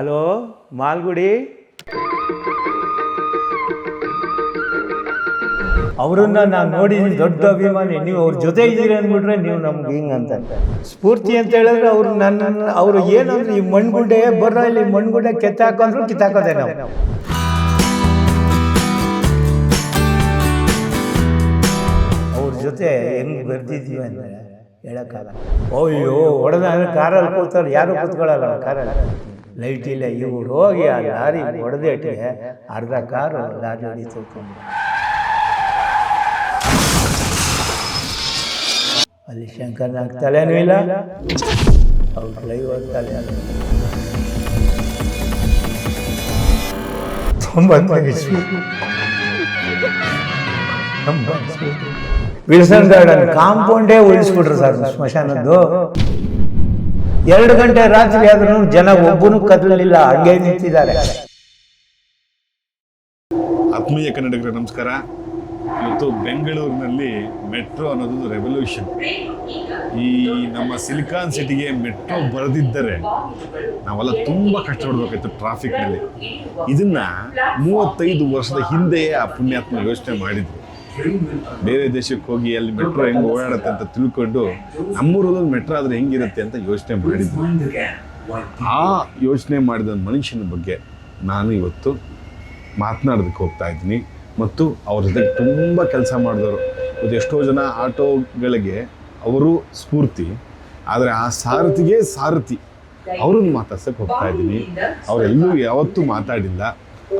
Hello Malgudi, ಅವರನ್ನ ನಾನು ನೋಡಿದ್ದೀನಿ, ದೊಡ್ಡ ಅಭಿಮಾನಿ. ನೀವು ಅವ್ರ ಜೊತೆ ಇದ್ದೀರಿ ಅಂದ್ಬಿಟ್ರೆ ನೀವು ನಮ್ಗೆ ಹಿಂಗಂತ ಸ್ಫೂರ್ತಿ ಅಂತ ಹೇಳಿದ್ರೆ ಅವರು ಏನಂದ್ರೆ ಈ ಮಣ್ಗುಡ್ಡೆ ಬರ್ರ, ಇಲ್ಲಿ ಮಣ್ಗುಡ್ಡೆ ಕಿತ್ತಾಕೊಂಡ್ರು ಕಿತ್ತಾಕೋದೆ ನಾವು. ಅವ್ರ ಜೊತೆ ಹೆಂಗೆ ಬರ್ತಿದ್ದೀವಿ ಅಂದರೆ ಹೇಳೋಕ್ಕಾಗಲ್ಲ. ಅಯ್ಯೋ ಹೊಡೆದ ಕಾರಲ್ಲಿ ಕೂತಾರೆ, ಯಾರು ಕೂತ್ಕೊಳ್ಳಲ್ಲ ಕಾರಲ್ಲಿ, ಲೈಟ್ ಇಲ್ಲ. ಇವ್ರು ಹೋಗಿ ಆ ಲಾರಿ ಹೊಡೆದೇಟಿಗೆ ಅರ್ಧ ಕಾರು ಲಾರಿ ಹೊಡಿ ತಗೊಂಡು ಅಲ್ಲಿ ಶಂಕರ್ನಾಗ ತಲೆನೂ ಇಲ್ಲ, ಅವ್ರ ಡ್ರೈವರ್ ತಲೆ ವಿಲ್ಸನ್ ಗಾರ್ಡನ್ ಕಾಂಪೌಂಡೇ ಉಳಿಸ್ಬಿಟ್ರು ಸರ್ ಸ್ಮಶಾನದ್ದು. 2 ಗಂಟೆ ರಾತ್ರಿ ಆದ್ರೂ ಜನ ಒಬ್ಬನು ಕದಲಿಲ್ಲ, ಹಂಗೆ ನಿಂತಿದ್ದಾರೆ. ಆತ್ಮೀಯ ಕನ್ನಡಿಗರ ನಮಸ್ಕಾರ. ಇವತ್ತು ಬೆಂಗಳೂರಿನಲ್ಲಿ ಮೆಟ್ರೋ ಅನ್ನೋದು ರೆವಲ್ಯೂಷನ್. ಈ ನಮ್ಮ ಸಿಲಿಕಾನ್ ಸಿಟಿಗೆ ಮೆಟ್ರೋ ಬರೆದಿದ್ದರೆ ನಾವೆಲ್ಲ ತುಂಬ ಕಷ್ಟಪಡಬೇಕಾಯ್ತು ಟ್ರಾಫಿಕ್ನಲ್ಲಿ. ಇದನ್ನ 35 ವರ್ಷದ ಹಿಂದೆಯೇ ಆ ಪುಣ್ಯಾತ್ಮ ಯೋಚನೆ ಮಾಡಿದ್ರು. ಬೇರೆ ದೇಶಕ್ಕೆ ಹೋಗಿ ಅಲ್ಲಿ ಮೆಟ್ರೋ ಹೆಂಗೆ ಓಡಾಡುತ್ತೆ ಅಂತ ತಿಳ್ಕೊಂಡು ನಮ್ಮೂರಲ್ಲಿ ಮೆಟ್ರೋ ಆದರೆ ಹೆಂಗಿರುತ್ತೆ ಅಂತ ಯೋಚನೆ ಮಾಡಿದ್ರು. ಆ ಯೋಚನೆ ಮಾಡಿದ ಮನುಷ್ಯನ ಬಗ್ಗೆ ನಾನು ಇವತ್ತು ಮಾತನಾಡೋದಕ್ಕೆ ಹೋಗ್ತಾ ಇದ್ದೀನಿ. ಮತ್ತು ಅವ್ರ ಜೊತೆಗೆ ತುಂಬ ಕೆಲಸ ಮಾಡಿದವರು. ಇವತ್ತು ಎಷ್ಟೋ ಜನ ಆಟೋಗಳಿಗೆ ಅವರು ಸ್ಫೂರ್ತಿ, ಆದರೆ ಆ ಸಾರಥಿಗೆ ಸಾರಥಿ ಅವ್ರನ್ನ ಮಾತಾಡ್ಸಕ್ಕೆ ಹೋಗ್ತಾ ಇದ್ದೀನಿ. ಅವರೆಲ್ಲೂ ಯಾವತ್ತೂ ಮಾತಾಡಿಲ್ಲ.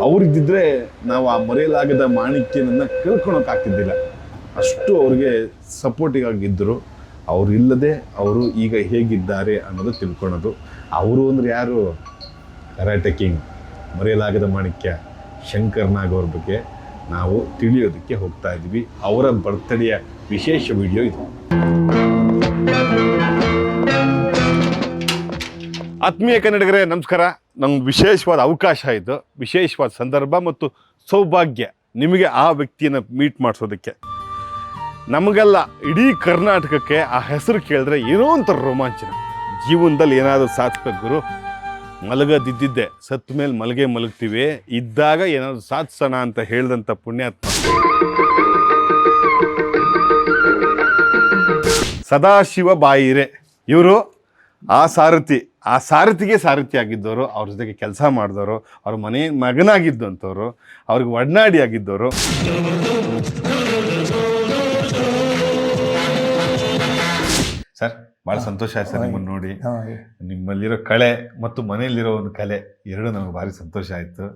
ಅವರಿದ್ದಿದ್ರೆ ನಾವು ಆ ಮರೆಯಲಾಗದ ಮಾಣಿಕ್ಯನನ್ನು ಕೇಳ್ಕೊಳಕ್ಕಾಗ್ತಿದ್ದಿಲ್ಲ. ಅಷ್ಟು ಅವ್ರಿಗೆ ಸಪೋರ್ಟಿವ್ ಆಗಿದ್ದರು. ಅವರಿಲ್ಲದೆ ಅವರು ಈಗ ಹೇಗಿದ್ದಾರೆ ಅನ್ನೋದು ತಿಳ್ಕೊಳೋದು. ಅವರು ಅಂದರೆ ಯಾರು? ಕರಾಟೆ ಕಿಂಗ್, ಮರೆಯಲಾಗದ ಮಾಣಿಕ್ಯ ಶಂಕರ್ ನಾಗ್ ಅವ್ರ ಬಗ್ಗೆ ನಾವು ತಿಳಿಯೋದಕ್ಕೆ ಹೋಗ್ತಾ ಇದ್ವಿ. ಅವರ ಬರ್ತ್ಡೇಯ ವಿಶೇಷ ವಿಡಿಯೋ ಇದು. ಆತ್ಮೀಯ ಕನ್ನಡಿಗರೇ ನಮಸ್ಕಾರ. ನಮ್ಗೆ ವಿಶೇಷವಾದ ಅವಕಾಶ ಇದು, ವಿಶೇಷವಾದ ಸಂದರ್ಭ ಮತ್ತು ಸೌಭಾಗ್ಯ ನಿಮಗೆ ಆ ವ್ಯಕ್ತಿಯನ್ನು ಮೀಟ್ ಮಾಡಿಸೋದಕ್ಕೆ. ನಮಗೆಲ್ಲ ಇಡೀ ಕರ್ನಾಟಕಕ್ಕೆ ಆ ಹೆಸರು ಕೇಳಿದ್ರೆ ಏನೋ ಒಂಥರ ರೋಮಾಂಚನ. ಜೀವನದಲ್ಲಿ ಏನಾದರೂ ಸಾಧಿಸ್ಬೇಕು ಗುರು, ಮಲಗದಿದ್ದಿದ್ದೆ, ಸತ್ತ ಮೇಲೆ ಮಲಗ್ತೀವಿ, ಇದ್ದಾಗ ಏನಾದರೂ ಸಾಧಿಸೋಣ ಅಂತ ಹೇಳಿದಂಥ ಪುಣ್ಯಾತ್ಮ ಸದಾಶಿವ ಬಾಯಿರೆ. ಇವರು ಆ ಸಾರಥಿಗೆ ಸಾರಥಿ ಆಗಿದ್ದವರು, ಅವ್ರ ಜೊತೆಗೆ ಕೆಲಸ ಮಾಡಿದವರು, ಅವ್ರ ಮಗನಾಗಿದ್ದಂಥವ್ರು, ಅವ್ರಿಗೆ ಒಡನಾಡಿ ಆಗಿದ್ದವರು. ಸರ್ ಭಾಳ ಸಂತೋಷ ಆಯ್ತು ಸರ್ ನಿಮ್ಮನ್ನು ನೋಡಿ. ನಿಮ್ಮಲ್ಲಿರೋ ಕಳೆ ಮತ್ತು ಮನೆಯಲ್ಲಿರೋ ಒಂದು ಕಲೆ ಎರಡು ನಮಗೆ ಭಾರಿ ಸಂತೋಷ ಆಯಿತು.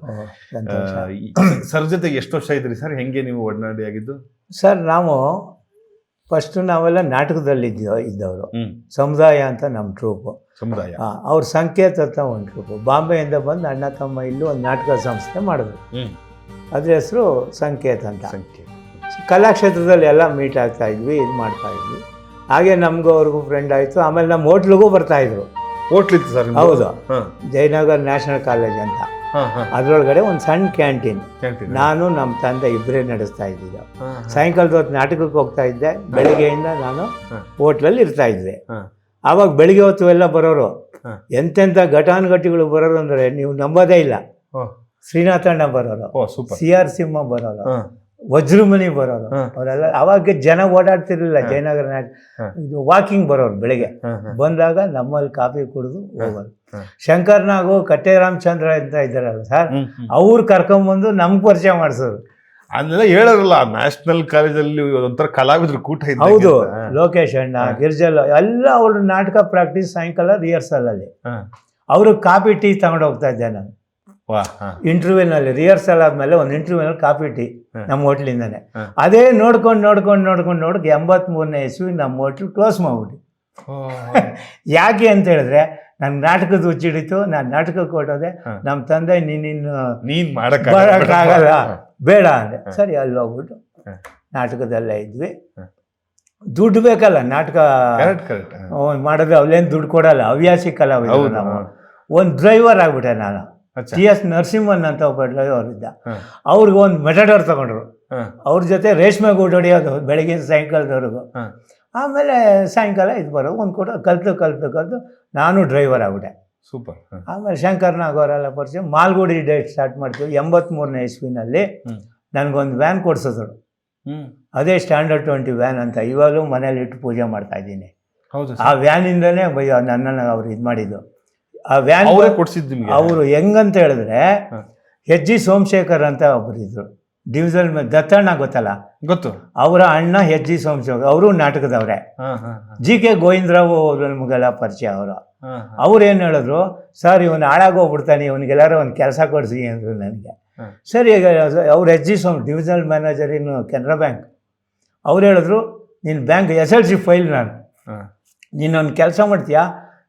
ಸರ್ ಜೊತೆಗೆ ಎಷ್ಟು ವರ್ಷ ಇದ್ರಿ ಸರ್? ಹೆಂಗೆ ನೀವು ಒಡನಾಡಿ ಆಗಿದ್ದು? ಸರ್ ನಾವು ಫಸ್ಟು ನಾವೆಲ್ಲ ನಾಟಕದಲ್ಲಿ ಇದ್ದವರು. ಸಮುದಾಯ ಅಂತ ನಮ್ಮ ಟ್ರೂಪು. ಸಮುದಾಯ ಅವ್ರ ಸಂಕೇತ ಅಂತ ಒಂದು ಟ್ರೂಪು. ಬಾಂಬೆಯಿಂದ ಬಂದು ಅಣ್ಣ ತಮ್ಮ ಇಲ್ಲೂ ಒಂದು ನಾಟಕ ಸಂಸ್ಥೆ ಮಾಡಿದ್ರು. ಅದ್ರ ಹೆಸರು ಸಂಕೇತ ಅಂತ. ಕಲಾಕ್ಷೇತ್ರದಲ್ಲಿ ಎಲ್ಲ ಮೀಟ್ ಆಗ್ತಾ ಇದ್ವಿ, ಇದು ಮಾಡ್ತಾ ಇದ್ವಿ. ಹಾಗೆ ನಮಗೂ ಅವ್ರಿಗೂ ಫ್ರೆಂಡ್ ಆಯಿತು. ಆಮೇಲೆ ನಮ್ಮ ಹೋಟ್ಲಿಗೂ ಬರ್ತಾಯಿದ್ರು. ಹೋಟ್ಲಿತ್ತು ಸರ್? ಹೌದು, ಜಯನಗರ್ ನ್ಯಾಷನಲ್ ಕಾಲೇಜ್ ಅಂತ. ಅದರೊಳಗಡೆ ಒಂದು ಸಣ್ಣ ಕ್ಯಾಂಟೀನ್. ನಾನು ನಮ್ಮ ತಂದೆ ಇಬ್ಬರೇ ನಡೆಸ್ತಾ ಇದ್ದಿದ್ದು. ಸಾಯಂಕಾಲದ ಹೊತ್ತು ನಾಟಕಕ್ಕೆ ಹೋಗ್ತಾ ಇದ್ದೆ, ಬೆಳಗ್ಗೆಯಿಂದ ನಾನು ಹೋಟ್ಲಲ್ಲಿ ಇರ್ತಾ ಇದ್ದೆ. ಆವಾಗ ಬೆಳಿಗ್ಗೆ ಹೊತ್ತು ಎಲ್ಲ ಬರೋರು, ಎಂತೆಂಥ ಘಟಾನುಘಟಿಗಳು ಬರೋರು ಅಂದರೆ ನೀವು ನಂಬೋದೇ ಇಲ್ಲ. ಶ್ರೀನಾಥಣ್ಣ ಬರೋರು, CR ಸಿಂಹ ಬರೋರು, ವಜ್ರಮುನಿ ಬರೋರು, ಅವರೆಲ್ಲ ಅವಾಗ ಜನ ಓಡಾಡ್ತಿರ್ಲಿಲ್ಲ. ಜಯನಗರ ಇದು ವಾಕಿಂಗ್ ಬರೋರು ಬೆಳಿಗ್ಗೆ ಬಂದಾಗ ನಮ್ಮಲ್ಲಿ ಕಾಫಿ ಕುಡಿದು ಹೋಗೋರು. ಶಂಕರ್ನಾಗು ಕಟ್ಟೆ ರಾಮಚಂದ್ರ ಅಂತ ಇದ್ದಾರಲ್ಲ ಸರ್, ಅವ್ರು ಕರ್ಕೊಂಬಂದು ನಮ್ಗೆ ಪರಿಚಯ ಮಾಡಿಸೋರು. ಅದನ್ನೆಲ್ಲ ಹೇಳೋರಲ್ಲ, ನ್ಯಾಷನಲ್ ಕಾಲೇಜಲ್ಲಿ ಒಂಥರ ಕಲಾವಿದ್ರು ಕೂಟ. ಹೌದು, ಲೋಕೇಶ್ ಅಣ್ಣ, ಗಿರ್ಜಲ್ ಎಲ್ಲ ಅವ್ರ ನಾಟಕ ಪ್ರಾಕ್ಟೀಸ್, ಸಾಯಂಕಾಲ ರಿಹರ್ಸಲ್ ಅಲ್ಲಿ ಅವರು ಕಾಫಿ ಟೀ ತಗೊಂಡು ಹೋಗ್ತಾ ಇದ್ದೆ ನಾನು. ಇಂಟರ್ವ್ಯೂನಲ್ಲಿ ರಿಹರ್ಸಲ್ ಆದ್ಮೇಲೆ ಒಂದು ಇಂಟರ್ವ್ಯೂನಲ್ಲಿ ಕಾಫಿ ಟೀ ನಮ್ಮ ಹೋಟ್ಲಿಂದಾನೆ. ಅದೇ ನೋಡ್ಕೊಂಡು 83ನೇ ಇಸ್ವಿ ನಮ್ಮ ಹೋಟ್ಲು ಕ್ಲೋಸ್ ಮಾಡ್ಬಿಟ್ಟು. ಯಾಕೆ ಅಂತ ಹೇಳಿದ್ರೆ ನನ್ಗೆ ನಾಟಕದ ಹುಚ್ಚಿಡಿತು. ನಾನು ನಾಟಕಕ್ಕೆ ಹೊಟ್ಟೋದೆ. ನಮ್ಮ ತಂದೆ ನೀನು ಮಾಡೋಕ್ಕಾಗಲ್ಲ ಬೇಡ ಅಂದೆ. ಸರಿ, ಅಲ್ಲಿ ಹೋಗ್ಬಿಟ್ಟು ನಾಟಕದಲ್ಲೇ ಇದ್ವಿ. ದುಡ್ಡು ಬೇಕಲ್ಲ ನಾಟಕ ಮಾಡಿದ್ರೆ ಅವ್ಲೇನು ದುಡ್ಡು ಕೊಡಲ್ಲ, ಹವ್ಯಾಸಿ ಕಲಾವಿದರು ನಾವು. ಒಂದು ಡ್ರೈವರ್ ಆಗ್ಬಿಟ್ಟೆ ನಾನು. TS ನರಸಿಂಹನ್ ಅಂತ ಒಬ್ಬ ಡ್ರೈವರ್ ಇದ್ದ. ಅವ್ರಿಗೆ ಒಂದು ಮೆಟಡೋರ್ ತಗೊಂಡ್ರು. ಅವ್ರ ಜೊತೆ ರೇಷ್ಮೆ ಗೂಡು ಹೊಡಿಯೋದು ಬೆಳಗ್ಗೆ ಸಾಯಂಕಾಲದವರೆಗೂ. ಆಮೇಲೆ ಸಾಯಂಕಾಲ ಇದು ಬರೋದು ಒಂದು ಕೂಡ ಕಲ್ತು ನಾನು ಡ್ರೈವರ್ ಆಗ್ಬಿಟ್ಟೆ. ಸೂಪರ್. ಆಮೇಲೆ ಶಂಕರ್ನಾಗ್ ಅವರೆಲ್ಲ ಪರಿಚಯ, ಮಾಲ್ಗುಡಿ ಡೇಟ್ ಸ್ಟಾರ್ಟ್ ಮಾಡ್ತೀವಿ. 83ನೇ ಇಸ್ವಿನಲ್ಲಿ ನನಗೊಂದು ವ್ಯಾನ್ ಕೊಡಿಸಿದ್ರು. ಅದೇ ಸ್ಟ್ಯಾಂಡರ್ಡ್ 20 ವ್ಯಾನ್ ಅಂತ ಇವಾಗಲೂ ಮನೇಲಿ ಇಟ್ಟು ಪೂಜೆ ಮಾಡ್ತಾ ಇದ್ದೀನಿ. ಹೌದು, ಆ ವ್ಯಾನಿಂದನೇ ನನ್ನನ್ನು ಅವ್ರು ಇದು ಮಾಡಿದ್ದು. ಆ ವ್ಯಾನ್ ಕೊಡಿಸಿದ್ದು ನಿಮಗೆ. ಅವರು ಹೆಂಗಂತ ಹೇಳಿದ್ರೆ ಎಚ್ ಜಿ ಸೋಮಶೇಖರ್ ಅಂತ ಒಬ್ಬರು ಇದ್ರು, ಡಿವಿಸಲ್ ದತ್ತಣ್ಣ ಗೊತ್ತಲ್ಲ, ಗೊತ್ತು. ಅವರ ಅಣ್ಣ ಎಚ್ ಜಿ ಸೋಮಶೇಖರ್, ಅವರು ನಾಟಕದವ್ರೆ. ಜಿ ಕೆ ಗೋವಿಂದರಾವ್ ನಮಗೆಲ್ಲ ಪರಿಚಯ. ಅವ್ರು ಏನು ಹೇಳಿದ್ರು, ಸರ್ ಇವನು ಹಾಳಾಗೋಗ್ಬಿಡ್ತಾನೆ, ಇವನಿಗೆಲ್ಲಾರು ಒಂದು ಕೆಲಸ ಕೊಡಿಸಿ ಅಂದರು ನನಗೆ. ಸರಿ, ಅವ್ರು ಎಚ್ ಜಿ ಡಿವಿಷನಲ್ ಮ್ಯಾನೇಜರ್ ಇನ್ನು ಕೆನರಾ ಬ್ಯಾಂಕ್. ಅವ್ರು ಹೇಳಿದ್ರು, ನೀನು ಬ್ಯಾಂಕ್ SLC ಫೈಲ್ ನಾನು ನೀನೊಂದು ಕೆಲಸ ಮಾಡ್ತೀಯಾ,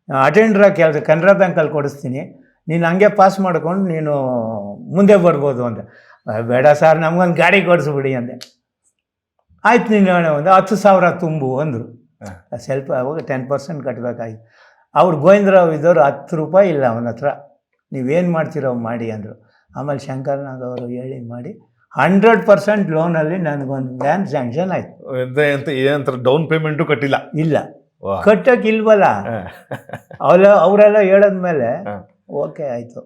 ಅಟೆಂಡ್ರಾಗಿ ಕೆಲಸ ಕೆನರಾ ಬ್ಯಾಂಕಲ್ಲಿ ಕೊಡಿಸ್ತೀನಿ, ನೀನು ಹಂಗೆ ಪಾಸ್ ಮಾಡ್ಕೊಂಡು ನೀನು ಮುಂದೆ ಬರ್ಬೋದು ಅಂತ. ಬೇಡ ಸರ್, ನಮ್ಗೊಂದು ಗಾಡಿ ಕೊಡಿಸ್ಬಿಡಿ ಅಂದೆ. ಆಯ್ತು, ನೀನು ಒಂದು 10,000 ತುಂಬು ಅಂದರು. ಸ್ವಲ್ಪ ಅವಾಗ 10% ಕಟ್ಟಬೇಕಾಗಿತ್ತು. ಅವ್ರು ಗೋವಿಂದರಾವ್ ಇದ್ದವರು 10 ರೂಪಾಯಿ ಇಲ್ಲ ಅವನ ಹತ್ರ, ನೀವೇನು ಮಾಡ್ತೀರೋ ಮಾಡಿ ಅಂದರು. ಆಮೇಲೆ ಶಂಕರ್ನಾಗ್ ಅವರು ಹೇಳಿ ಮಾಡಿ 100% ಲೋನಲ್ಲಿ ನನಗೊಂದು ವ್ಯಾನ್ ಸ್ಯಾಂಕ್ಷನ್ ಆಯಿತು. ಏನಂತ ಡೌನ್ ಪೇಮೆಂಟು ಕಟ್ಟಿಲ್ಲ? ಇಲ್ಲ, ಕಟ್ಟೋಕ್ಕಿಲ್ವಲ್ಲ. ಅವರೆಲ್ಲ ಹೇಳಿದ್ಮೇಲೆ ಓಕೆ ಆಯಿತು,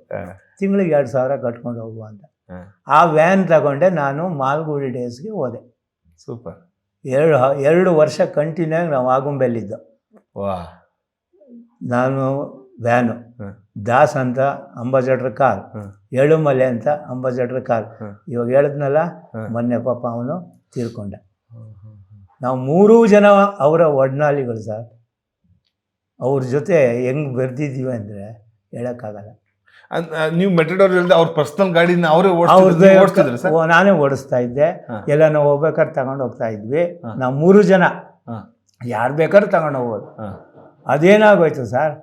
ತಿಂಗಳಿಗೆ 2,000 ಕಟ್ಕೊಂಡು ಹೋಗುವ ಅಂತ. ಆ ವ್ಯಾನ್ ತಗೊಂಡೆ ನಾನು ಮಾಲ್ಗುಡಿ ಡೇಸ್ಗೆ ಹೋದೆ. ಸೂಪರ್. 2 ವರ್ಷ ಕಂಟಿನ್ಯೂ ಆಗಿ ನಾವು ಆಗುಂಬೆಲ್ಲಿದ್ದು. ನಾನು ವ್ಯಾನು, ದಾಸ್ ಅಂತ ಅಂಬಾಸಡರ್ ಕಾರ್, ಏಳುಮಲೆ ಅಂತ ಅಂಬಾಸಡರ್ ಕಾರ್. ಇವಾಗ ಹೇಳಿದ್ನಲ್ಲ, ಮೊನ್ನೆ ಪಾಪ ಅವನು ತೀರ್ಕೊಂಡ. ನಾವು 3 ಜನ ಅವರ ಒಡನಾಳಿಗಳು ಸರ್. ಅವ್ರ ಜೊತೆ ಹೆಂಗೆ ಬೆರೆದಿದ್ದೀವಿ ಅಂದರೆ ಹೇಳೋಕ್ಕಾಗಲ್ಲ. ನೀವು ಮೆಟ್ರಿಡೋರ್ ಇಲ್ಲದೆ ಅವ್ರ ಪರ್ಸನಲ್ ಗಾಡಿನ ಅವರೇ ಓಡಿಸ್ತಿದ್ರು ಸರ್? ನಾನೇ ಓಡಿಸ್ತಾ ಇದ್ದೆ. ಎಲ್ಲ ನಾವು ಹೋಗ್ಬೇಕಾದ್ರೆ ತಗೊಂಡು ಹೋಗ್ತಾ ಇದ್ವಿ. ನಾವು 3 ಜನ, ಯಾರು ಬೇಕಾದ್ರೂ ತಗೊಂಡು ಹೋಗ್ಬೋದು. ಅದೇನಾಗೋಯ್ತು ಸರ್,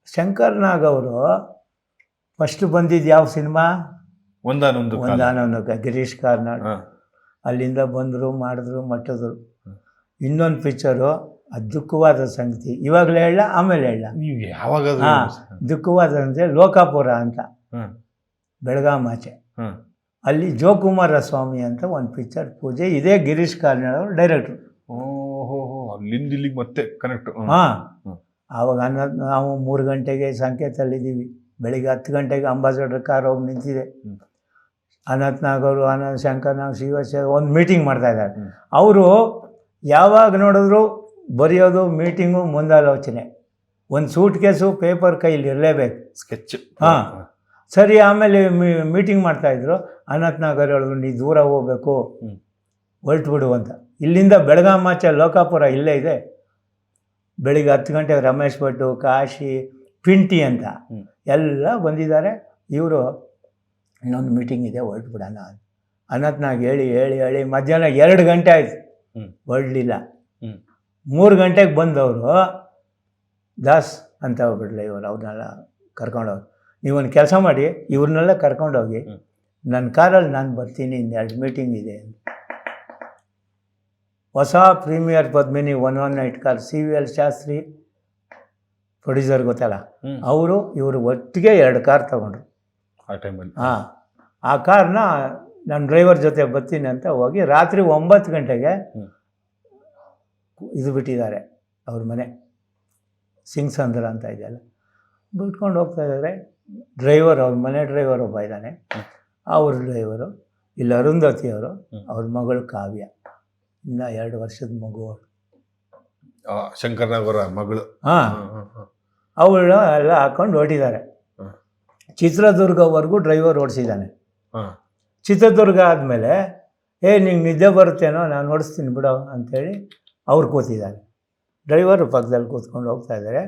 ಶಂಕರ್ನಾಗ್ ಅವರು ಫಸ್ಟ್ ಬಂದಿದ್ದು ಯಾವ ಸಿನಿಮಾ, ಒಂದಾನೊಂದು ಗಿರೀಶ್ ಕಾರ್ನಾಡ್. ಅಲ್ಲಿಂದ ಬಂದರು, ಮಾಡಿದ್ರು, ಮಟ್ಟಿದ್ರು. ಇನ್ನೊಂದು ಪಿಕ್ಚರು, ದುಃಖವಾದ ಸಂಗತಿ, ಇವಾಗಲೇ ಹೇಳ ಆಮೇಲೆ ಹೇಳ. ಯಾವಾಗ? ದುಃಖವಾದ ಸಂಗತಿ ಲೋಕಾಪುರ ಅಂತ, ಬೆಳಗಾಮಾಚೆ. ಅಲ್ಲಿ ಜೋಕುಮಾರ ಸ್ವಾಮಿ ಅಂತ ಒಂದು ಪಿಕ್ಚರ್ ಪೂಜೆ. ಇದೇ ಗಿರೀಶ್ ಕಾರ್ನಾಡ್ ಅವರು ಡೈರೆಕ್ಟ್ರು. ಅಲ್ಲಿಂದ ಇಲ್ಲಿಗೆ ಮತ್ತೆ ಕನೆಕ್ಟ್. ಆವಾಗ ನಾವು 3 ಗಂಟೆಗೆ ಸಂಕೇತಲ್ಲಿದ್ದೀವಿ. ಬೆಳಿಗ್ಗೆ 10 ಗಂಟೆಗೆ ಅಂಬಾಸಡರ್ ಕಾರ್ ಹೋಗಿ ನಿಂತಿದೆ. ಅನಂತ್ನಾಗ್ ಅವರು, ಶಂಕರ್ನಾಗ್, ಶಿವಶೇಖರ್ ಒಂದು ಮೀಟಿಂಗ್ ಮಾಡ್ತಾಯಿದ್ದಾರೆ. ಅವರು ಯಾವಾಗ ನೋಡಿದ್ರು ಬರೆಯೋದು, ಮೀಟಿಂಗು, ಮುಂದಾಲೋಚನೆ. ಒಂದು ಸೂಟ್ ಕೇಸು, ಪೇಪರ್ ಕೈಲಿ ಇರಲೇಬೇಕು, ಸ್ಕೆಚ್. ಸರಿ. ಆಮೇಲೆ ಮೀಟಿಂಗ್ ಮಾಡ್ತಾಯಿದ್ರು. ಅನಂತ್ನಾಗ್ ಅವರು ಹೇಳಿದ್ರು, ನೀ ದೂರ ಹೋಗ್ಬೇಕು, ಹೊರಟುಬಿಡು ಅಂತ. ಇಲ್ಲಿಂದ ಬೆಳಗಾಮಾಚೆ ಲೋಕಾಪುರ ಇಲ್ಲೇ ಇದೆ. ಬೆಳಿಗ್ಗೆ 10 ಗಂಟೆಗೆ ರಮೇಶ್ ಭಟ್ಟು, ಕಾಶಿ, ಪಿಂಟಿ ಅಂತ ಎಲ್ಲ ಬಂದಿದ್ದಾರೆ. ಇವರು ಇನ್ನೊಂದು ಮೀಟಿಂಗ್ ಇದೆ, ಹೊರಟುಬಿಡೋಣ ಅಂತ. ಅನಂತ್ನಾಗ್ ಹೇಳಿ ಹೇಳಿ ಹೇಳಿ ಮಧ್ಯಾಹ್ನ 2 ಗಂಟೆ ಆಯಿತು, ಹೊರಡಲಿಲ್ಲ. 3 ಗಂಟೆಗೆ ಬಂದವರು ದಾಸ್ ಅಂತ ಹೋಗ್ಬಿಡ್ಲಿ ಇವರು, ಅವ್ರನ್ನೆಲ್ಲ ಕರ್ಕೊಂಡೋಗಿ, ನೀವೊಂದು ಕೆಲಸ ಮಾಡಿ, ಇವ್ರನ್ನೆಲ್ಲ ಕರ್ಕೊಂಡೋಗಿ ನನ್ನ ಕಾರಲ್ಲಿ ನಾನು ಬರ್ತೀನಿ, 2 ಮೀಟಿಂಗ್ ಇದೆ ಅಂತ. ಹೊಸ Premier Padmini 118 car, CVL Shastri producer ಗೊತ್ತಲ್ಲ, ಅವರು ಇವರು ಒಟ್ಟಿಗೆ 2 ಕಾರ್ ತಗೊಂಡ್ರು ಆ ಟೈಮಲ್ಲಿ. ಆ ಕಾರ್ನ ನನ್ನ ಡ್ರೈವರ್ ಜೊತೆ ಬರ್ತೀನಿ ಅಂತ ಹೋಗಿ ರಾತ್ರಿ 9 ಗಂಟೆಗೆ ಇದು ಬಿಟ್ಟಿದ್ದಾರೆ ಅವ್ರ ಮನೆ, ಸಿಂಗ್ಸಂದ್ರ ಅಂತ ಇದೆಯಲ್ಲ, ಬಿಟ್ಕೊಂಡು ಹೋಗ್ತಾ ಇದ್ದಾರೆ. ಡ್ರೈವರ್, ಅವ್ರ ಮನೆ ಡ್ರೈವರ್ ಒಬ್ಬ ಇದ್ದಾನೆ, ಅವ್ರ ಡ್ರೈವರು. ಇಲ್ಲಿ ಅರುಂಧತಿ ಅವರು, ಅವ್ರ ಮಗಳು ಕಾವ್ಯ, ಇನ್ನು 2 ವರ್ಷದ ಮಗು ಅವಳು, ಶಂಕರ್ನಾಗ್ ಅವರ ಮಗಳು. ಅವಳು ಎಲ್ಲ ಹಾಕ್ಕೊಂಡು ಹೊರಟಿದ್ದಾರೆ. ಚಿತ್ರದುರ್ಗವರೆಗೂ ಡ್ರೈವರ್ ಓಡಿಸಿದ್ದಾನೆ. ಚಿತ್ರದುರ್ಗ ಆದಮೇಲೆ ನಿಂಗೆ ನಿದ್ದೆ ಬರುತ್ತೇನೋ, ನಾನು ಓಡಿಸ್ತೀನಿ ಬಿಡೋ ಅಂಥೇಳಿ ಅವ್ರು ಕೂತಿದ್ದಾರೆ. ಡ್ರೈವರು ಪಕ್ಕದಲ್ಲಿ ಕೂತ್ಕೊಂಡು ಹೋಗ್ತಾ ಇದ್ದಾರೆ.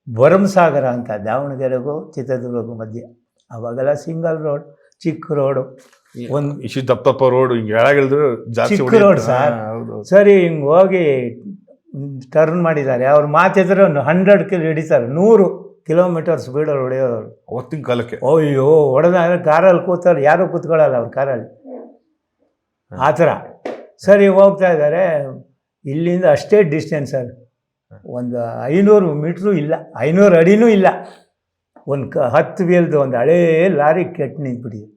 ಭರಮಸಾಗರ ಅಂತ, ದಾವಣಗೆರೆಗೂ ಚಿತ್ರದುರ್ಗಕ್ಕೂ ಮಧ್ಯೆ. ಆವಾಗೆಲ್ಲ ಸಿಂಗಲ್ ರೋಡ್, ಚಿಕ್ಕ ರೋಡು, ಒಂದು ಇಷ್ಟು ದಪ್ಪ ರೋಡು, ಹಿಂಗೆ ಹೇಳಾಗಿಳಿದ್ರು ಜಾಸ್ತಿ ಚಿಕ್ಕ ರೋಡ್ ಸರ್. ಸರಿ, ಹಿಂಗೆ ಹೋಗಿ ಟರ್ನ್ ಮಾಡಿದ್ದಾರೆ. ಅವ್ರು ಮಾತಿದ್ರೆ 100 ಕಿಲೋ ಹಿಡಿತಾರೆ, 100 ಕಿಲೋಮೀಟರ್ ಸ್ಪೀಡಲ್ಲಿ ಹೊಡೆಯೋರು ಅವತ್ತಿನ ಕಾಲಕ್ಕೆ. ಅಯ್ಯೋ, ಹೊಡೆದ ಕಾರಲ್ಲಿ ಕೂತಾರೆ, ಯಾರೂ ಕೂತ್ಕೊಳ್ಳಲ್ಲ ಅವ್ರ ಕಾರಲ್ಲಿ, ಆ ಥರ. ಸರಿ, ಹೋಗ್ತಾ ಇದ್ದಾರೆ. ಇಲ್ಲಿಂದ ಅಷ್ಟೇ ಡಿಸ್ಟೆನ್ಸ್ ಸರ್, ಒಂದು 500 ಮೀಟ್ರೂ ಇಲ್ಲ, 500 ಅಡಿನೂ ಇಲ್ಲ. ಒಂದು 10 ವೀಲ್ದು ಒಂದು ಹಳೇ ಲಾರಿ ಕೆಟ್ಟು ನಿಂತ್ಬಿಟ್ಟಿದೆ,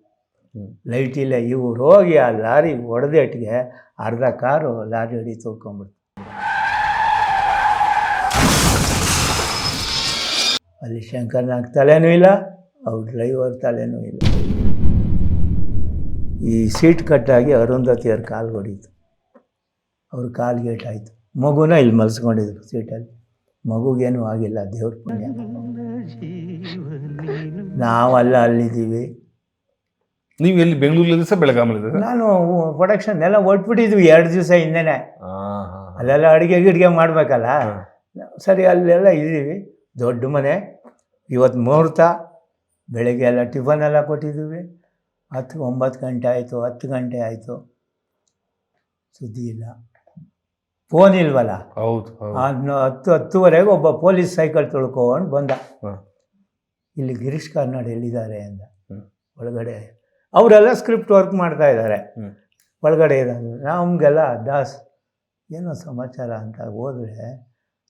ಲೈಟ್ ಇಲ್ಲ. ಇವ್ರು ಹೋಗಿ ಆ ಲಾರಿ ಹೊಡೆದೇಟಿಗೆ ಅರ್ಧ ಕಾರು ಲಾರಿ ಅಡಿ ತೋರ್ಕೊಂಡ್ಬಿಡ್ತು. ಅಲ್ಲಿ ಶಂಕರ್ನಾಗ್ ತಲೆನೂ ಇಲ್ಲ, ಅವ್ರ ಡ್ರೈವರ್ ತಲೆನೂ ಇಲ್ಲ. ಈ ಸೀಟ್ ಕಟ್ಟಾಗಿ ಅರುಂಧತಿಯವ್ರ ಕಾಲು ಹೊಡೀತು, ಅವ್ರ ಕಾಲು ಗೇಟಾಯಿತು. ಮಗುನ ಇಲ್ಲಿ ಮಲ್ಸ್ಕೊಂಡಿದ್ರು ಸೀಟಲ್ಲಿ. ಮಗುಗೇನೂ ಆಗಿಲ್ಲ, ದೇವ್ರ ಪುಣ್ಯ. ನಾವೆಲ್ಲ ಅಲ್ಲಿದ್ದೀವಿ. ನೀವು ಎಲ್ಲಿ ಬೆಂಗಳೂರಲ್ಲಿ ಸಹ ಬೆಳಗಾಮಲ್ಲಿ? ನಾನು ಪ್ರೊಡಕ್ಷನ್ ಎಲ್ಲ ಹೊಟ್ಬಿಟ್ಟಿದ್ವಿ 2 ದಿವಸ ಹಿಂದೆನೇ. ಅಲ್ಲೆಲ್ಲ ಅಡುಗೆ ಗಿಡ್ಗೆ ಮಾಡಬೇಕಲ್ಲ, ಸರಿ ಅಲ್ಲೆಲ್ಲ ಇದ್ದೀವಿ. ದೊಡ್ಡ ಮನೆ. ಇವತ್ತು ಮುಹೂರ್ತ, ಬೆಳಗ್ಗೆ ಎಲ್ಲ ಟಿಫನ್ ಎಲ್ಲ ಕೊಟ್ಟಿದ್ದೀವಿ. 9 ಗಂಟೆ ಆಯಿತು, 10 ಗಂಟೆ ಆಯಿತು, ಸುದ್ದಿ ಇಲ್ಲ. ಫೋನ್ ಇಲ್ವಲ್ಲ. ಹೌದು. 10-10:30 ಒಬ್ಬ ಪೊಲೀಸ್ ಸೈಕಲ್ ತೊಳ್ಕೊಂಡು ಬಂದ. ಇಲ್ಲಿ ಗಿರೀಶ್ ಕಾರ್ನಾಡ್ ಎಲ್ಲಿದ್ದಾರೆ ಅಂದ. ಒಳಗಡೆ ಅವರೆಲ್ಲ ಸ್ಕ್ರಿಪ್ಟ್ ವರ್ಕ್ ಮಾಡ್ತಾ ಇದ್ದಾರೆ, ಒಳಗಡೆ ಇರೋದು. ನಮಗೆಲ್ಲ ದಾಸ್ ಏನೋ ಸಮಾಚಾರ ಅಂತ ಹೋದರೆ,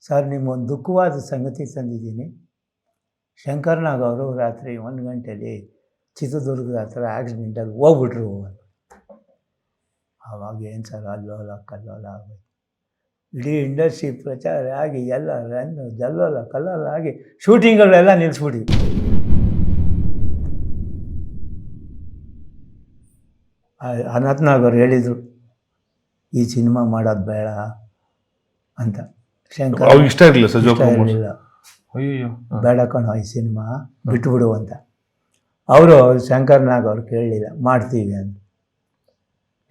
ಸರ್ ನಿಮ್ಮೊಂದು ದುಃಖವಾದ ಸಂಗತಿ ತಂದಿದ್ದೀನಿ. ಶಂಕರ್ನಾಗ್ ಅವರು ರಾತ್ರಿ 1 ಗಂಟೆಯಲ್ಲಿ ಚಿತ್ರದುರ್ಗದ ಹತ್ರ ಆಕ್ಸಿಡೆಂಟಾಗಿ ಹೋಗ್ಬಿಟ್ರು. ಆವಾಗ ಏನು ಸರ್ ಅಲ್ಲೋಲ ಕಲ್ಲೋಲ ಆಗೋಯ್ತು. ಇಡೀ ಇಂಡಸ್ಟ್ರಿ ಪ್ರಚಾರ ಆಗಿ ಎಲ್ಲ ಜಲ್ಲೋಲ ಕಲ್ಲೋಲ ಆಗಿ ಶೂಟಿಂಗ್ಗಳೆಲ್ಲ ನಿಲ್ಲಿಸ್ಬಿಟ್ವಿ. ಅನಂತ್ನಾಗ್ ಅವ್ರು ಹೇಳಿದರು, ಈ ಸಿನಿಮಾ ಮಾಡೋದು ಬೇಡ ಅಂತ. ಶಂಕರ್ ಇಷ್ಟ ಇರಲಿಲ್ಲ ಸರ್, ಇರಲಿಲ್ಲ. ಬೇಡ ಕಣೋ ಈ ಸಿನಿಮಾ, ಬಿಟ್ಬಿಡು ಅಂತ. ಅವರು ಶಂಕರ್ನಾಗ್ ಅವ್ರು ಕೇಳಲಿಲ್ಲ, ಮಾಡ್ತೀವಿ ಅಂತ.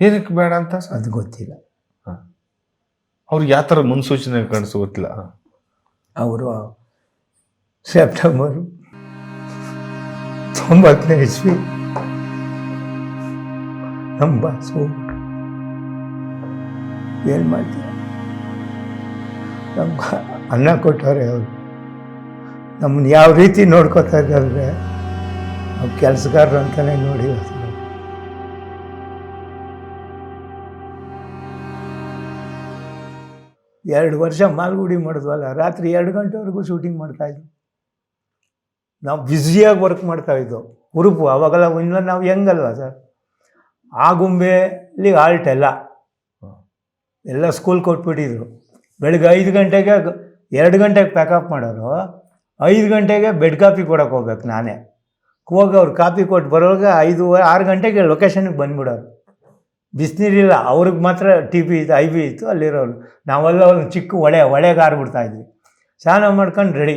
ಏನಕ್ಕೆ ಬೇಡ ಅಂತ ಅದು ಗೊತ್ತಿಲ್ಲ. ಅವ್ರಿಗೆ ಯಾವ ಥರ ಮುನ್ಸೂಚನೆ ಕಾಣಿಸೋ ಗೊತ್ತಿಲ್ಲ. ಅವರು ಸೆಪ್ಟೆಂಬರ್ 90ನೇ ಇಸ್ವಿ ನಮ್ಮ ಬಾಸು ಏನು ಮಾಡ್ತೀರ, ನಮ್ಗೆ ಅನ್ನ ಕೊಟ್ಟವ್ರೆ ಅವರು. ನಮ್ಮನ್ನು ಯಾವ ರೀತಿ ನೋಡ್ಕೋತಾ ಇದ್ದಾರೆ, ನಾವು ಕೆಲಸಗಾರರು ಅಂತಲೇ ನೋಡಿ. 2 ವರ್ಷ ಮಾಲ್ಗುಡಿ ಮಾಡಿದ್ವಲ್ಲ, ರಾತ್ರಿ 2 ಗಂಟೆವರೆಗೂ ಶೂಟಿಂಗ್ ಮಾಡ್ತಾಯಿದ್ವಿ. ನಾವು ಬ್ಯುಸಿಯಾಗಿ ವರ್ಕ್ ಮಾಡ್ತಾಯಿದ್ದೋ. ಉರುಪು ಅವಾಗೆಲ್ಲ ಇನ್ನೂ ನಾವು ಹೆಂಗಲ್ವ ಸರ್, ಆಗುಂಬೆಲಿ ಆಲ್ಟ್ ಎಲ್ಲ ಸ್ಕೂಲ್ ಕೊಟ್ಬಿಟ್ಟಿದ್ರು. ಬೆಳಗ್ಗೆ 5 ಗಂಟೆಗೆ 2 ಗಂಟೆಗೆ ಪ್ಯಾಕಪ್ ಮಾಡೋರು, 5 ಗಂಟೆಗೆ ಬೆಡ್ ಕಾಪಿ ಕೊಡೋಕೆ ಹೋಗ್ಬೇಕು ನಾನೇ. ಹೋಗಿ ಅವ್ರು ಕಾಪಿ ಕೊಟ್ಟು ಬರೋವಾಗ 5-6 ಗಂಟೆಗೆ ಲೊಕೇಶನ್ಗೆ ಬಂದುಬಿಡೋರು. ಬಿಸಿನೀರಿಲ್ಲ, ಅವ್ರಿಗೆ ಮಾತ್ರ TP ಇತ್ತು, IB ಇತ್ತು ಅಲ್ಲಿರೋರು. ನಾವೆಲ್ಲ ಒಂದು ಚಿಕ್ಕ ಹೊಳೆಗೆ ಆರ್ಬಿಡ್ತಾಯಿದ್ವಿ. ಸ್ನಾನ ಮಾಡ್ಕೊಂಡು ರೆಡಿ.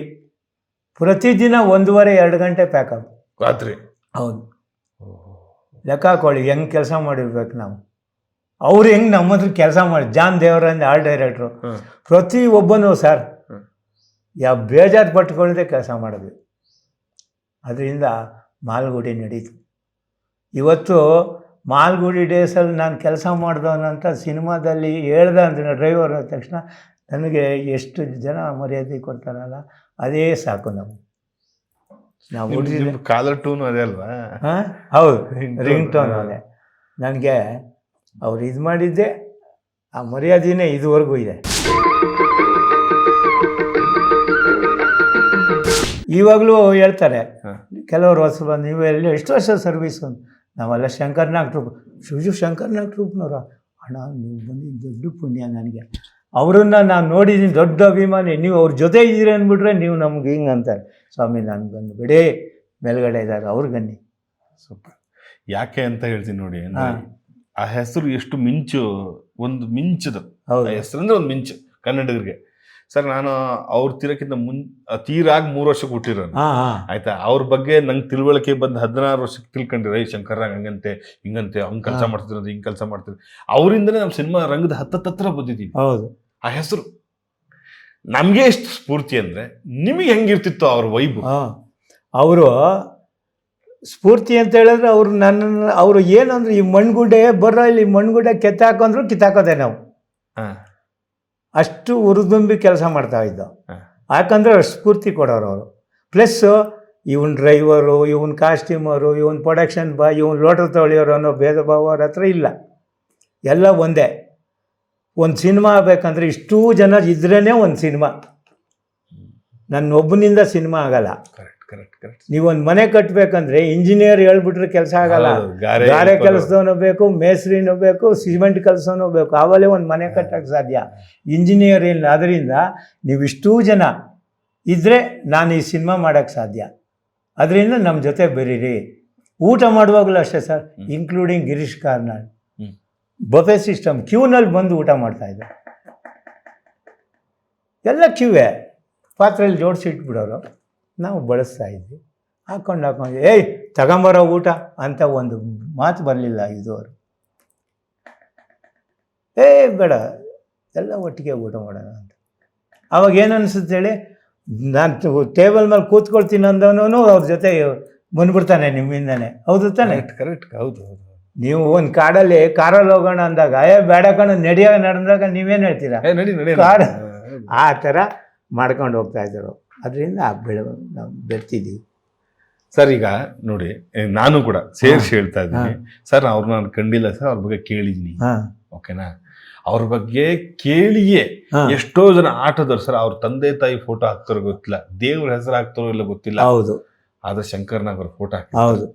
ಪ್ರತಿದಿನ 1:30-2 ಗಂಟೆ ಪ್ಯಾಕಪ್ ರಾತ್ರಿ. ಹೌದು, ಲೆಕ್ಕ ಹಾಕೊಳ್ಳಿ ಹೆಂಗೆ ಕೆಲಸ ಮಾಡಿರ್ಬೇಕು ನಾವು. ಅವ್ರು ಹೆಂಗೆ ನಮ್ಮ ಹತ್ರ ಕೆಲಸ ಮಾಡಿ, ಜಾನ್ ದೇವರಂದ ಆರ್ಟ್ ಡೈರೆಕ್ಟ್ರು, ಪ್ರತಿ ಒಬ್ಬನೂ ಸರ್ ಬೇಜಾರು ಪಟ್ಕೊಳ್ಳದೆ ಕೆಲಸ ಮಾಡಿದ್ವಿ. ಅದರಿಂದ ಮಾಲ್ಗುಡಿ ನಡೀತು. ಇವತ್ತು ಮಾಲ್ಗುಡಿ ಡೇಸಲ್ಲಿ ನಾನು ಕೆಲಸ ಮಾಡಿದವನಂತ ಸಿನಿಮಾದಲ್ಲಿ ಹೇಳ್ದೆ ಅಂದರೆ ಡ್ರೈವರ್ ಆದ ತಕ್ಷಣ ನನಗೆ ಎಷ್ಟು ಜನ ಮರ್ಯಾದೆ ಕೊಡ್ತಾರಲ್ಲ, ಅದೇ ಸಾಕು ನಮಗೆ. ನಾವು ಕಾಲರ್ ಟೂನ್ ಅದೇ ಅಲ್ವಾ? ಹಾಂ ಹೌದು, ರಿಂಗ್ ಟೋನ್ ಅದೇ. ನನಗೆ ಅವ್ರು ಇದು ಮಾಡಿದ್ದೆ ಆ ಮರ್ಯಾದೆನೇ ಇದುವರೆಗೂ ಇದೆ. ಇವಾಗಲೂ ಹೇಳ್ತಾರೆ ಕೆಲವರು ಹೊಸಬ, ನೀವು ಎಲ್ಲಿ ಎಷ್ಟು ವರ್ಷ ಸರ್ವೀಸು? ನಾವೆಲ್ಲ ಶಂಕರ್ನಾಗ್ ಟ್ರೂಪ್. ಶಂಕರ್ನಾಗ್ ಟ್ರೂಪ್ನವ್ರ ಅಣ್ಣ, ನೀವು ಬಂದಿದ್ದು ದೊಡ್ಡ ಪುಣ್ಯ ನನಗೆ. ಅವರನ್ನು ನಾನು ನೋಡಿದ್ದೀನಿ, ದೊಡ್ಡ ಅಭಿಮಾನಿ. ನೀವು ಅವ್ರ ಜೊತೆ ಇದ್ದೀರಿ ಅಂದ್ಬಿಟ್ರೆ ನೀವು ನಮ್ಗೆ ಹಿಂಗೆ ಅಂತಾರೆ. ಸ್ವಾಮಿ ನನಗೆ ಬಂದು ಬಿಡೇ, ಮೇಲ್ಗಡೆ ಇದ್ದಾರೆ ಅವ್ರಿಗನ್ನಿ. ಸೂಪರ್. ಯಾಕೆ ಅಂತ ಹೇಳ್ತೀನಿ ನೋಡಿ, ಆ ಹೆಸರು ಎಷ್ಟು ಮಿಂಚು, ಒಂದು ಮಿಂಚದು. ಹೌದು, ಹೆಸರು ಅಂದ್ರೆ ಒಂದು ಮಿಂಚು ಕನ್ನಡಿಗರಿಗೆ. ಸರ್ ನಾನು ಅವ್ರ ತೀರಕ್ಕಿಂತ ತೀರಾಗಿ 3 ವರ್ಷಕ್ಕೆ ಹುಟ್ಟಿರೋನು ಆಯ್ತಾ. ಅವ್ರ ಬಗ್ಗೆ ನಂಗೆ ತಿಳುವಳಿಕೆ ಬಂದು 16 ವರ್ಷಕ್ಕೆ ತಿಳ್ಕೊಂಡಿರೋ, ಶಂಕರ್ನಾಗ್ ಹಂಗಂತೆ ಹಿಂಗಂತೆ, ಹಂಗೆ ಕೆಲಸ ಮಾಡ್ತಿರೋದು, ಹಿಂಗೆ ಕೆಲಸ ಮಾಡ್ತಿರೋದು. ಅವರಿಂದನೇ ನಮ್ಮ ಸಿನಿಮಾ ರಂಗದ ಹತ್ರ ಬಂದಿದ್ದೀವಿ. ಹೌದು, ಆ ಹೆಸರು ನಮಗೆ ಎಷ್ಟು ಸ್ಫೂರ್ತಿ ಅಂದರೆ, ನಿಮಗೆ ಹೆಂಗಿರ್ತಿತ್ತು ಅವ್ರ ವೈಬು? ಅವರು ಸ್ಫೂರ್ತಿ ಅಂತ ಹೇಳಿದ್ರೆ ಅವರು ಏನಂದ್ರೆ, ಈ ಮಣ್ಗುಡ್ಡೆ ಬರ್ರ, ಇಲ್ಲಿ ಮಣ್ಗುಡ್ಡೆ ಕಿತ್ತಾಕೊಂಡ್ರು ಕಿತ್ತಾಕೋದೆ ನಾವು. ಅಷ್ಟು ಉರಿದುಂಬಿ ಕೆಲಸ ಮಾಡ್ತಾ ಇದ್ದೋ. ಯಾಕಂದರೆ ಅಷ್ಟು ಸ್ಫೂರ್ತಿ ಕೊಡೋರು ಅವರು. ಪ್ಲಸ್ ಇವನ್ ಡ್ರೈವರು, ಇವನ್ ಕಾಸ್ಟ್ಯೂಮರು, ಇವನ್ ಪ್ರೊಡಕ್ಷನ್ ಬಾಯ್, ಇವನ್ ಲೋಟರ್ ತೊಳೆಯೋರು ಅನ್ನೋ ಭೇದ ಭಾವ ಅವ್ರ ಹತ್ರ ಇಲ್ಲ. ಎಲ್ಲ ಒಂದೇ. ಒಂದು ಸಿನಿಮಾ ಆಗಬೇಕಂದ್ರೆ ಇಷ್ಟೂ ಜನ ಇದ್ರೇ ಒಂದು ಸಿನಿಮಾ. ನನ್ನೊಬ್ಬನಿಂದ ಸಿನಿಮಾ ಆಗಲ್ಲ. ನೀವೊಂದು ಮನೆ ಕಟ್ಟಬೇಕಂದ್ರೆ ಇಂಜಿನಿಯರ್ ಹೇಳ್ಬಿಟ್ರೆ ಕೆಲಸ ಆಗಲ್ಲ. ಗಾರೆ ಕೆಲಸದವನು ಬೇಕು, ಮೇಸ್ರಿನೂ ಬೇಕು, ಸಿಮೆಂಟ್ ಕೆಲಸನೂ ಬೇಕು, ಆವಾಗಲೇ ಒಂದು ಮನೆ ಕಟ್ಟಕ್ಕೆ ಸಾಧ್ಯ. ಇಂಜಿನಿಯರ್ ಇಲ್ಲ. ಅದರಿಂದ ನೀವು ಇಷ್ಟೂ ಜನ ಇದ್ದರೆ ನಾನು ಈ ಸಿನಿಮಾ ಮಾಡೋಕ್ಕೆ ಸಾಧ್ಯ, ಅದರಿಂದ ನಮ್ಮ ಜೊತೆ ಬೆರೀರಿ. ಊಟ ಮಾಡುವಾಗಲೂ ಅಷ್ಟೇ sir, including Girish Karnad. Buffet system, ಕ್ಯೂನಲ್ಲಿ ಬಂದು ಊಟ ಮಾಡ್ತಾಯಿದ್ದೆ. ಎಲ್ಲ ಕ್ಯೂವೇ, ಪಾತ್ರೆಯಲ್ಲಿ ಜೋಡಿಸಿ ಇಟ್ಬಿಡೋರು, ನಾವು ಬಳಸ್ತಾ ಇದ್ವಿ. ಹಾಕ್ಕೊಂಡು ಏಯ್ ತಗೊಂಬರೋ ಊಟ ಅಂತ ಒಂದು ಮಾತು ಬರಲಿಲ್ಲ ಇದುವರು. ಬೇಡ, ಎಲ್ಲ ಒಟ್ಟಿಗೆ ಊಟ ಮಾಡೋಣ ಅಂತ. ಅವಾಗ ಏನು ಅನಿಸುತ್ತೆ ಹೇಳಿ, ನಾನು ಟೇಬಲ್ ಮೇಲೆ ಕೂತ್ಕೊಳ್ತೀನಿ ಅಂದವನು ಅವ್ರ ಜೊತೆ ಬಂದ್ಬಿಡ್ತಾನೆ ನಿಮ್ಮಿಂದಾನೆ. ಹೌದು ತಾನೆ? ಕರೆಕ್ಟ್. ಹೌದು ಹೌದು. ನೀವು ಒಂದು ಕಾರಲ್ಲಿ ಹೋಗೋಣ ಅಂದಾಗ ಬೇಡ ಕಣ ನಡೆದಾಗ ನೀವೇನು ಹೇಳ್ತೀರಾ? ಕಾರ್ ಆ ಥರ ಮಾಡ್ಕೊಂಡು ಹೋಗ್ತಾ ಇದ್ರು. ಅದರಿಂದ ನಾವು ಬೆರ್ತಿದ್ದೀವಿ ಸರ್. ಈಗ ನೋಡಿ, ನಾನು ಕೂಡ ಸೇರಿಸಿ ಹೇಳ್ತಾ ಇದ್ದೀನಿ ಸರ್. ಅವ್ರು ನಾನು ಕಂಡಿಲ್ಲ ಸರ್, ಅವ್ರ ಬಗ್ಗೆ ಕೇಳಿದ್ದೀನಿ. ಓಕೆನಾ? ಅವ್ರ ಬಗ್ಗೆ ಕೇಳಿಯೇ ಎಷ್ಟೋ ಜನ ಆಟೋದವ್ರು ಸರ್, ಅವ್ರ ತಂದೆ ತಾಯಿ ಫೋಟೋ ಹಾಕ್ತಾರೋ ಗೊತ್ತಿಲ್ಲ, ದೇವ್ರ ಹೆಸರು ಹಾಕ್ತಾರೋ ಇಲ್ಲ ಗೊತ್ತಿಲ್ಲ. ಹೌದು. ಆದ್ರೆ ಶಂಕರ್ ನಾಗ್ ಅವ್ರ ಫೋಟೋ ಹಾಕಿ. ಹೌದು.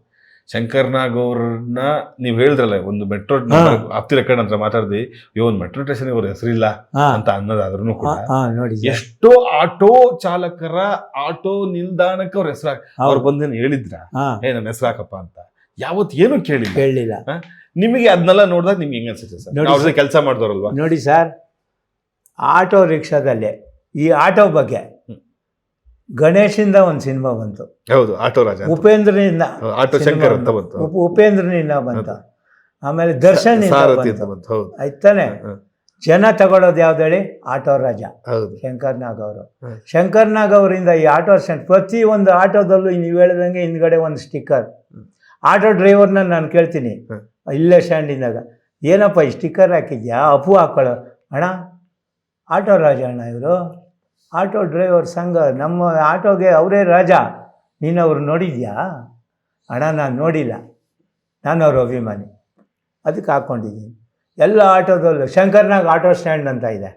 ಶಂಕರ್ ನಾಗ್ ಅವ್ರನ್ನ ನೀವು ಹೇಳಿದ್ರಲ್ಲ, ಒಂದು ಮೆಟ್ರೋ ಆಪ್ತಿ ರೆಕಾರ್ಡ್ ಅಂತ ಮಾತಾಡಿದ್ವಿ. ಒಂದು ಮೆಟ್ರೋ ಸ್ಟೇಷನ್ ಅವ್ರ ಹೆಸರಿಲ್ಲ ಅಂತ ಅನ್ನೋದಾದ್ರೂ ಕೂಡ ಎಷ್ಟೋ ಆಟೋ ಚಾಲಕರ ಆಟೋ ನಿಲ್ದಾಣಕ್ಕೆ ಅವ್ರ ಹೆಸರು ಅವ್ರು ಬಂದೇನು ಹೇಳಿದ್ರ, ನನ್ನ ಹೆಸರು ಹಾಕಪ್ಪ ಅಂತ. ಯಾವತ್ತು ಏನು ಕೇಳಿಲ್ಲ. ನಿಮಗೆ ಅದನ್ನೆಲ್ಲ ನೋಡಿದಾಗ ನಿಮ್ಗೆ ಹೆಂಗ ಅನ್ಸುತ್ತೆ ಸರ್? ಅವ್ರ ಕೆಲಸ ಮಾಡಿದವ್ರಲ್ವಾ? ನೋಡಿ ಸರ್, ಆಟೋ ರಿಕ್ಷಾದಲ್ಲಿ ಈ ಆಟೋ ಬಗ್ಗೆ ಗಣೇಶಿಂದ ಒಂದು ಸಿನಿಮಾ ಬಂತು. ಹೌದು, ಆಟೋ ರಾಜ. ಉಪೇಂದ್ರನಿಂದ ಆಟೋ ಶಂಕರ್ ಅಂತ ಬಂತು. ಉಪೇಂದ್ರನಿಂದ ಬಂತು. ಆಮೇಲೆ ದರ್ಶನ್ ಆಯ್ತಾನೆ. ಜನ ತಗೊಳ್ಳೋದು ಯಾವ್ದು ಹೇಳಿ? ಆಟೋ ರಾಜ ಶಂಕರ್ ನಾಗ್ ಅವರು. ಶಂಕರ್ ನಾಗ್ ಅವರಿಂದ ಈ ಆಟೋ ಸ್ಟ್ಯಾಂಡ್, ಪ್ರತಿ ಒಂದು ಆಟೋದಲ್ಲೂ ನೀವು ಹೇಳಿದಂಗೆ ಹಿಂದ್ಗಡೆ ಒಂದು ಸ್ಟಿಕ್ಕರ್. ಆಟೋ ಡ್ರೈವರ್ನ ನಾನು ಕೇಳ್ತೀನಿ ಇಲ್ಲೇ ಸ್ಟ್ಯಾಂಡಿಂದಾಗ, ಏನಪ್ಪ ಈ ಸ್ಟಿಕ್ಕರ್ ಹಾಕಿದ್ಯಾ? ಅಪ್ಪು ಹಾಕೊಳ್ಳೋ. ಅಣ್ಣ ಆಟೋ ರಾಜ ಅಣ್ಣ ಇವರು, ಆಟೋ ಡ್ರೈವರ್ ಸಂಘ, ನಮ್ಮ ಆಟೋಗೆ ಅವರೇ ರಾಜ. ನೀನು ಅವ್ರು ನೋಡಿದ್ಯಾ? ಅಣ್ಣ ನಾನು ನೋಡಿಲ್ಲ, ನಾನು ಅವ್ರ ಅಭಿಮಾನಿ, ಅದಕ್ಕೆ ಹಾಕ್ಕೊಂಡಿದ್ದೀನಿ. ಎಲ್ಲ ಆಟೋದಲ್ಲೂ ಶಂಕರ್ನಾಗ್ ಆಟೋ ಸ್ಟ್ಯಾಂಡ್ ಅಂತ ಇದೆ,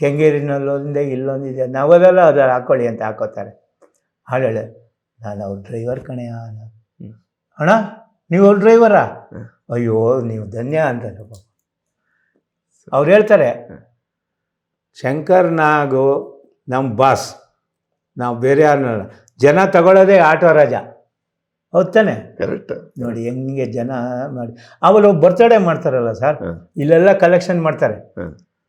ಕೆಂಗೇರಿನಲ್ಲೊಂದೇ ಇಲ್ಲೊಂದಿದೆ, ನಾವದೆಲ್ಲ ಅದ್ರ ಹಾಕ್ಕೊಳ್ಳಿ ಅಂತ ಹಾಕೋತಾರೆ. ಹಾಳೇಳೆ, ನಾನು ಅವ್ರ ಡ್ರೈವರ್ ಕಣೆಯ. ಅಣ್ಣ ನೀವು ಅವ್ರ ಡ್ರೈವರಾ? ಅಯ್ಯೋ ನೀವು ಧನ್ಯ ಅಂತಾರೆ. ಅವ್ರು ಹೇಳ್ತಾರೆ, ಶಂಕರ್ ನಾಗು ನಮ್ಮ ಬಾಸ್, ನಾವು ಬೇರೆ ಯಾರನ್ನಲ್ಲ. ಜನ ತಗೊಳ್ಳೋದೇ ಆಟೋ ರಾಜ. ಹೌದು ತಾನೆ? ಕರೆಕ್ಟ್. ನೋಡಿ ಹೆಂಗೆ ಜನ ಮಾಡಿ. ಆಮೇಲೆ ಬರ್ತ್ಡೇ ಮಾಡ್ತಾರಲ್ಲ ಸರ್, ಇಲ್ಲೆಲ್ಲ ಕಲೆಕ್ಷನ್ ಮಾಡ್ತಾರೆ,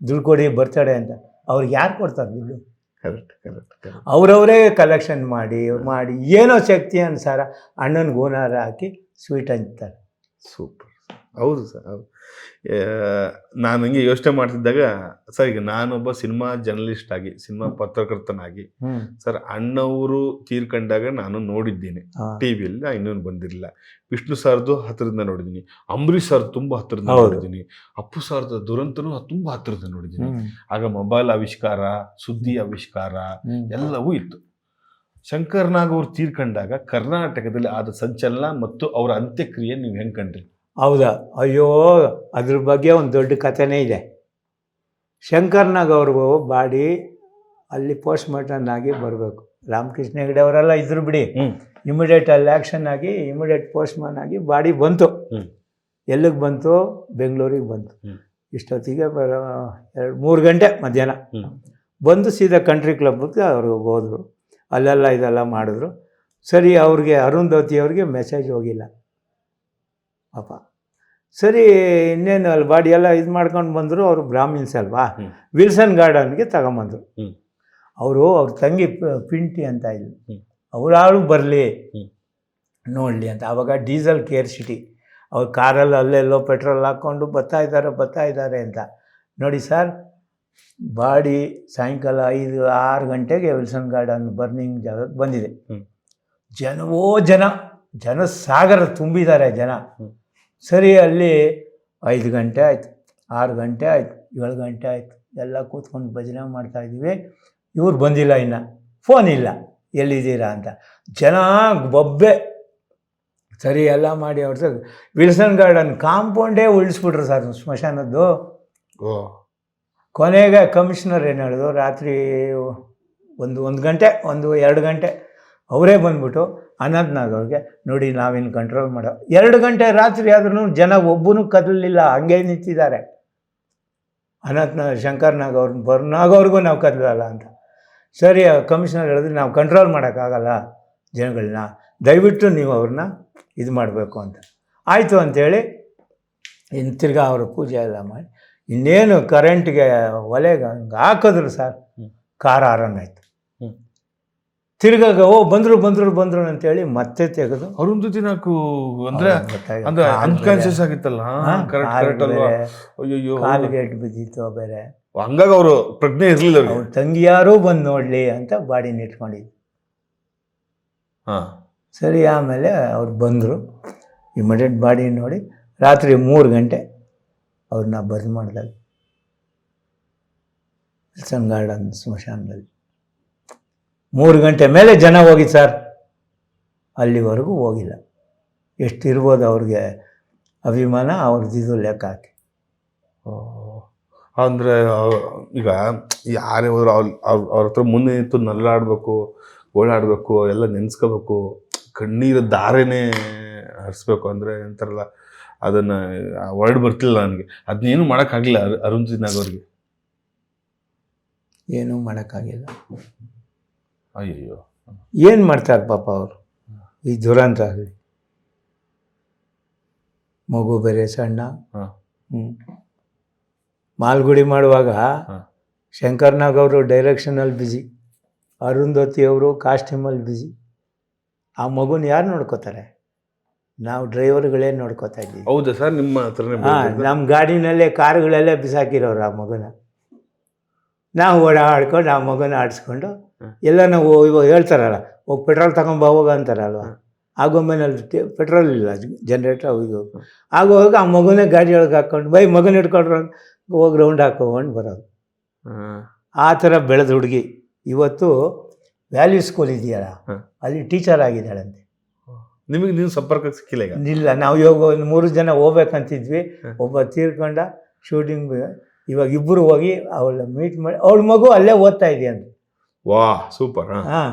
ದುಡ್ಡು ಕೊಡಿ ಬರ್ತ್ಡೇ ಅಂತ. ಅವ್ರಿಗೆ ಯಾರು ಕೊಡ್ತಾರೆ ದುಡ್ಡು? ಅವರವರೇ ಕಲೆಕ್ಷನ್ ಮಾಡಿ ಏನೋ ಶಕ್ತಿ ಅನ್ಸಾರ ಅಣ್ಣನಿಗೆ ಓನಾರ ಹಾಕಿ ಸ್ವೀಟ್ ಹಂಚ್ತಾರೆ. ಸೂಪರ್. ಹೌದು ಸರ್, ಹೌದು. ನಾನು ಹಂಗೆ ಯೋಚನೆ ಮಾಡ್ತಿದ್ದಾಗ ಸರ್, ಈಗ ನಾನೊಬ್ಬ ಸಿನಿಮಾ ಜರ್ನಲಿಸ್ಟ್ ಆಗಿ, ಸಿನಿಮಾ ಪತ್ರಕರ್ತನಾಗಿ ಸರ್, ಅಣ್ಣವರು ತೀರ್ಕೊಂಡಾಗ ನಾನು ನೋಡಿದ್ದೀನಿ ಟಿವಿಯಲ್ಲಿ, ನಾ ಇನ್ನೊಂದು ಬಂದಿರಲಿಲ್ಲ. ವಿಷ್ಣು ಸರ್ದು ಹತ್ತಿರದಿಂದ ನೋಡಿದ್ದೀನಿ, ಅಂಬರೀಷ್ ಸರ್ ತುಂಬ ಹತ್ತಿರದಿಂದ ನೋಡಿದ್ದೀನಿ, ಅಪ್ಪು ಸರ್ದ ದುರಂತನೂ ತುಂಬ ಹತ್ತಿರದಿಂದ ನೋಡಿದ್ದೀನಿ. ಆಗ ಮೊಬೈಲ್ ಆವಿಷ್ಕಾರ, ಸುದ್ದಿ ಆವಿಷ್ಕಾರ ಎಲ್ಲವೂ ಇತ್ತು. ಶಂಕರ್ ನಾಗ್ ಅವ್ರು ತೀರ್ಕೊಂಡಾಗ ಕರ್ನಾಟಕದಲ್ಲಿ ಆದ ಸಂಚಲನ ಮತ್ತು ಅವರ ಅಂತ್ಯಕ್ರಿಯೆ ನೀವು ಹೆಂಗೆ ಕಂಡ್ರಿ? ಹೌದಾ? ಅಯ್ಯೋ, ಅದ್ರ ಬಗ್ಗೆ ಒಂದು ದೊಡ್ಡ ಕಥೆನೇ ಇದೆ. ಶಂಕರ್ ನಾಗ್ ಅವ್ರಿಗೂ ಬಾಡಿ ಅಲ್ಲಿ ಪೋಸ್ಟ್ ಮಾರ್ಟಮ್ ಆಗಿ ಬರಬೇಕು. ರಾಮಕೃಷ್ಣ ಹೆಗಡೆ ಅವರೆಲ್ಲ ಇದ್ರು ಬಿಡಿ, ಇಮಿಡಿಯೇಟ್ ಅಲ್ಲಿ ಆ್ಯಕ್ಷನ್ ಆಗಿ ಇಮಿಡಿಯೇಟ್ ಪೋಸ್ಟ್ಮಾನ್ ಆಗಿ ಬಾಡಿ ಬಂತು. ಎಲ್ಲಿಗೆ ಬಂತು? ಬೆಂಗಳೂರಿಗೆ ಬಂತು. ಇಷ್ಟೊತ್ತಿಗೆ 2-3 ಗಂಟೆ ಮಧ್ಯಾಹ್ನ ಬಂದು ಸೀದಾ ಕಂಟ್ರಿ ಕ್ಲಬ್ಗೆ ಅವರು ಹೋದರು. ಅಲ್ಲೆಲ್ಲ ಇದೆಲ್ಲ ಮಾಡಿದ್ರು. ಸರಿ, ಅವ್ರಿಗೆ ಅರುಂಧವತಿ ಅವ್ರಿಗೆ ಮೆಸೇಜ್ ಹೋಗಿಲ್ಲ ಪಾಪ. ಸರಿ, ಇನ್ನೇನು ಅಲ್ಲಿ ಬಾಡಿ ಎಲ್ಲ ಇದು ಮಾಡ್ಕೊಂಡು ಬಂದರು. ಅವರು ಬ್ರಾಹ್ಮಿನ್ಸ್ ಅಲ್ವಾ, ವಿಲ್ಸನ್ ಗಾರ್ಡನ್ಗೆ ತಗೊಂಬಂದರು. ಅವರು ಅವ್ರ ತಂಗಿ ಪಿಂಟಿ ಅಂತ ಇದ್ಲು, ಅವರಾಳು ಬರಲಿ ನೋಡಲಿ ಅಂತ. ಆವಾಗ ಡೀಸೆಲ್ ಕೇರ್ ಸಿಟಿ, ಅವ್ರ ಕಾರಲ್ಲಿ ಅಲ್ಲೆಲ್ಲೋ ಪೆಟ್ರೋಲ್ ಹಾಕ್ಕೊಂಡು ಬರ್ತಾ ಇದ್ದಾರೆ ಅಂತ. ನೋಡಿ ಸರ್, ಬಾಡಿ ಸಾಯಂಕಾಲ 5-6 ಗಂಟೆಗೆ ವಿಲ್ಸನ್ ಗಾರ್ಡನ್ ಬರ್ನಿಂಗ್ ಜಾಗಕ್ಕೆ ಬಂದಿದೆ. ಜನ ಸಾಗರ ತುಂಬಿದ್ದಾರೆ ಜನ. ಸರಿ, ಅಲ್ಲಿ 5 ಗಂಟೆ ಆಯಿತು, 6 ಗಂಟೆ ಆಯಿತು, 7 ಗಂಟೆ ಆಯಿತು, ಎಲ್ಲ ಕೂತ್ಕೊಂಡು ಭಜನೆ ಮಾಡ್ತಾಯಿದ್ದೀವಿ. ಇವ್ರು ಬಂದಿಲ್ಲ, ಇನ್ನು ಫೋನ್ ಇಲ್ಲ, ಎಲ್ಲಿದ್ದೀರಾ ಅಂತ. ಜನ ಬೊಬ್ಬೆ. ಸರಿ, ಎಲ್ಲ ಮಾಡಿ ಅವ್ರು ವಿಲ್ಸನ್ ಗಾರ್ಡನ್ ಕಾಂಪೌಂಡೇ ಉಳಿಸ್ಬಿಟ್ರು ಸರ್, ಸ್ಮಶಾನದ್ದು. ಕೊನೆಗೆ ಕಮಿಷನರ್ ಏನು ಹೇಳಿದ್ರು, ರಾತ್ರಿ 1 ಗಂಟೆ 1-2 ಗಂಟೆ ಅವರೇ ಬಂದ್ಬಿಟ್ಟು ಅನಂತ್ನಾಗ್ ಅವ್ರಿಗೆ, ನೋಡಿ ನಾವಿನ್ನು ಕಂಟ್ರೋಲ್ ಮಾಡೋ. 2 ಗಂಟೆ ರಾತ್ರಿ ಆದ್ರೂ ಜನ ಒಬ್ಬನೂ ಕದಲಿಲ್ಲ, ಹಂಗೆ ನಿಂತಿದ್ದಾರೆ. ಶಂಕರ್ ನಾಗ್ ಅವ್ರನ್ನ ಬರ್ನಾಗ್ ಅವ್ರಿಗೂ ನಾವು ಕದಲಲ್ಲ ಅಂತ. ಸರಿ ಕಮಿಷನರ್ ಹೇಳಿದ್ರೆ ನಾವು ಕಂಟ್ರೋಲ್ ಮಾಡೋಕ್ಕಾಗಲ್ಲ ಜನಗಳನ್ನ, ದಯವಿಟ್ಟು ನೀವು ಅವ್ರನ್ನ ಇದು ಮಾಡಬೇಕು ಅಂತ. ಆಯಿತು ಅಂಥೇಳಿ ಇನ್ನು ತಿರ್ಗಾ ಅವರು ಪೂಜೆ ಎಲ್ಲ ಮಾಡಿ ಇನ್ನೇನು ಕರೆಂಟ್ಗೆ ಒಲೆಗೆ ಹಂಗೆ ಹಾಕಿದ್ರು ಸರ್, ಕಾರ ಆರನ್ ಆಯಿತು. ತಿರ್ಗಾಗ ಬಂದರು ಅಂತೇಳಿ ಮತ್ತೆ ತೆಗೆದು ಅರುಂಧತಿ ನಾಲ್ಕು ಅಂದ್ರೆ ಅನ್ಕಾನ್ಶಿಯಸ್ ಆಗಿತ್ತಲ್ಲ, ಕಾಲಿಗೆ ಎಟ್ಟು ಬಿದ್ದಿತ್ತು ಬೇರೆ, ಹಂಗಾಗಿ ಅವರು ಪ್ರಜ್ಞೆ ಇರಲಿಲ್ಲ. ಅವ್ರ ತಂಗಿಯಾರು ಬಂದು ನೋಡಲಿ ಅಂತ ಬಾಡಿನ ಇಟ್ಕೊಂಡಿದ್ದು. ಸರಿ, ಆಮೇಲೆ ಅವ್ರು ಬಂದರು, ಇಮಿಡಿಯೇಟ್ ಬಾಡಿ ನೋಡಿ ರಾತ್ರಿ 3 ಗಂಟೆ ಅವ್ರನ್ನ ಬರ್ದು ಮಾಡಿದಾಗ ವಿಲ್ಸನ್ ಗಾರ್ಡನ್ ಸ್ಮಶಾನದಲ್ಲಿ 3 ಗಂಟೆ ಮೇಲೆ ಜನ ಹೋಗಿ ಸರ್, ಅಲ್ಲಿವರೆಗೂ ಹೋಗಿಲ್ಲ. ಎಷ್ಟಿರ್ಬೋದು ಅವ್ರಿಗೆ ಅಭಿಮಾನ, ಅವ್ರದ್ದು ಲೆಕ್ಕ ಹಾಕಿ. ಅಂದರೆ ಈಗ ಯಾರೇ ಹೋದ್ರು ಅವ್ರ ಹತ್ರ ಮುಂದೆ ನಿಂತು ನಲ್ಲಾಡಬೇಕು, ಓಡಾಡಬೇಕು, ಎಲ್ಲ ನೆನೆಸ್ಕೋಬೇಕು, ಕಣ್ಣೀರ ಧಾರೆನೇ ಹರಿಸ್ಬೇಕು ಅಂದರೆ ಅಂತಾರಲ್ಲ, ಅದನ್ನು ವರ್ಡ್ ಬರ್ತಿಲ್ಲ ನನಗೆ. ಅದನ್ನೇನು ಮಾಡೋಕ್ಕಾಗಲಿಲ್ಲ ಅರುಂಧತಿ ನಾಗೋರಿಗೆ. ಏನೂ ಮಾಡೋಕ್ಕಾಗಿಲ್ಲ. ಅಯ್ಯಯ್ಯೋ, ಏನು ಮಾಡ್ತಾರೆ ಪಾಪ ಅವರು. ಈ ದುರಂತ ಆಗಲಿ, ಮಗು ಬೇರೆ ಸಣ್ಣ. ಮಾಲ್ಗುಡಿ ಮಾಡುವಾಗ ಶಂಕರ್ನಾಗ್ ಅವರು ಡೈರೆಕ್ಷನಲ್ಲಿ ಬ್ಯುಸಿ, ಅರುಂಧತಿ ಅವರು ಕಾಸ್ಟ್ಯೂಮಲ್ಲಿ ಬ್ಯುಸಿ. ಆ ಮಗುನ ಯಾರು ನೋಡ್ಕೋತಾರೆ? ನಾವು ಡ್ರೈವರ್ಗಳೇ ನೋಡ್ಕೋತಾ ಇದ್ದೀವಿ. ಹೌದಾ ಸರ್? ನಿಮ್ಮ ಹತ್ರನೇ? ನಮ್ಮ ಗಾಡಿನಲ್ಲೇ ಕಾರುಗಳಲ್ಲೇ ಬಿಸಾಕಿರೋರು ಆ ಮಗುನ. ನಾವು ಓಡಾಡ್ಕೊಂಡು ಆ ಮಗುನ ಆಡಿಸ್ಕೊಂಡು ಎಲ್ಲ ನಾವು ಇವಾಗ ಹೇಳ್ತಾರಲ್ಲ, ಹೋಗಿ ಪೆಟ್ರೋಲ್ ತಗೊಂಬ ಹೋಗ ಅಂತಾರಲ್ವ, ಆಗೊಮ್ಮೆನಲ್ಲಿ ಪೆಟ್ರೋಲ್ ಇಲ್ಲ, ಜನ್ರೇಟ್ರ್ ಅವು ಆಗುವಾಗ ಆ ಮಗುನೇ ಗಾಡಿ ಒಳಗೆ ಹಾಕ್ಕೊಂಡು ಬೈ ಮಗನ ಹಿಡ್ಕೊಂಡ್ರು ಹೋಗಿ ರೌಂಡ್ ಹಾಕೊಂಡು ಬರೋದು. ಆ ಥರ ಬೆಳೆದ ಹುಡುಗಿ ಇವತ್ತು ವ್ಯಾಲ್ಯೂ ಸ್ಕೂಲ್ ಇದೆಯಲ್ಲ, ಅಲ್ಲಿ ಟೀಚರ್ ಆಗಿದ್ದಾಳಂತೆ. ನಿಮಗೆ ನೀವು ಸಂಪರ್ಕಕ್ಕೆ ಸಿಕ್ಕಿಲ್ಲ? ಇಲ್ಲ, ನಾವು ಇವಾಗ ಒಂದು 3 ಜನ ಹೋಗ್ಬೇಕಂತಿದ್ವಿ. ಒಬ್ಬ ತೀರ್ಕೊಂಡ ಶೂಟಿಂಗ್. ಇವಾಗ ಇಬ್ಬರು ಹೋಗಿ ಅವಳ ಮೀಟ್ ಮಾಡಿ, ಅವಳ ಮಗು ಅಲ್ಲೇ ಓದ್ತಾ ಇದೆಯಂತ. ವಾ, ಸೂಪರ್.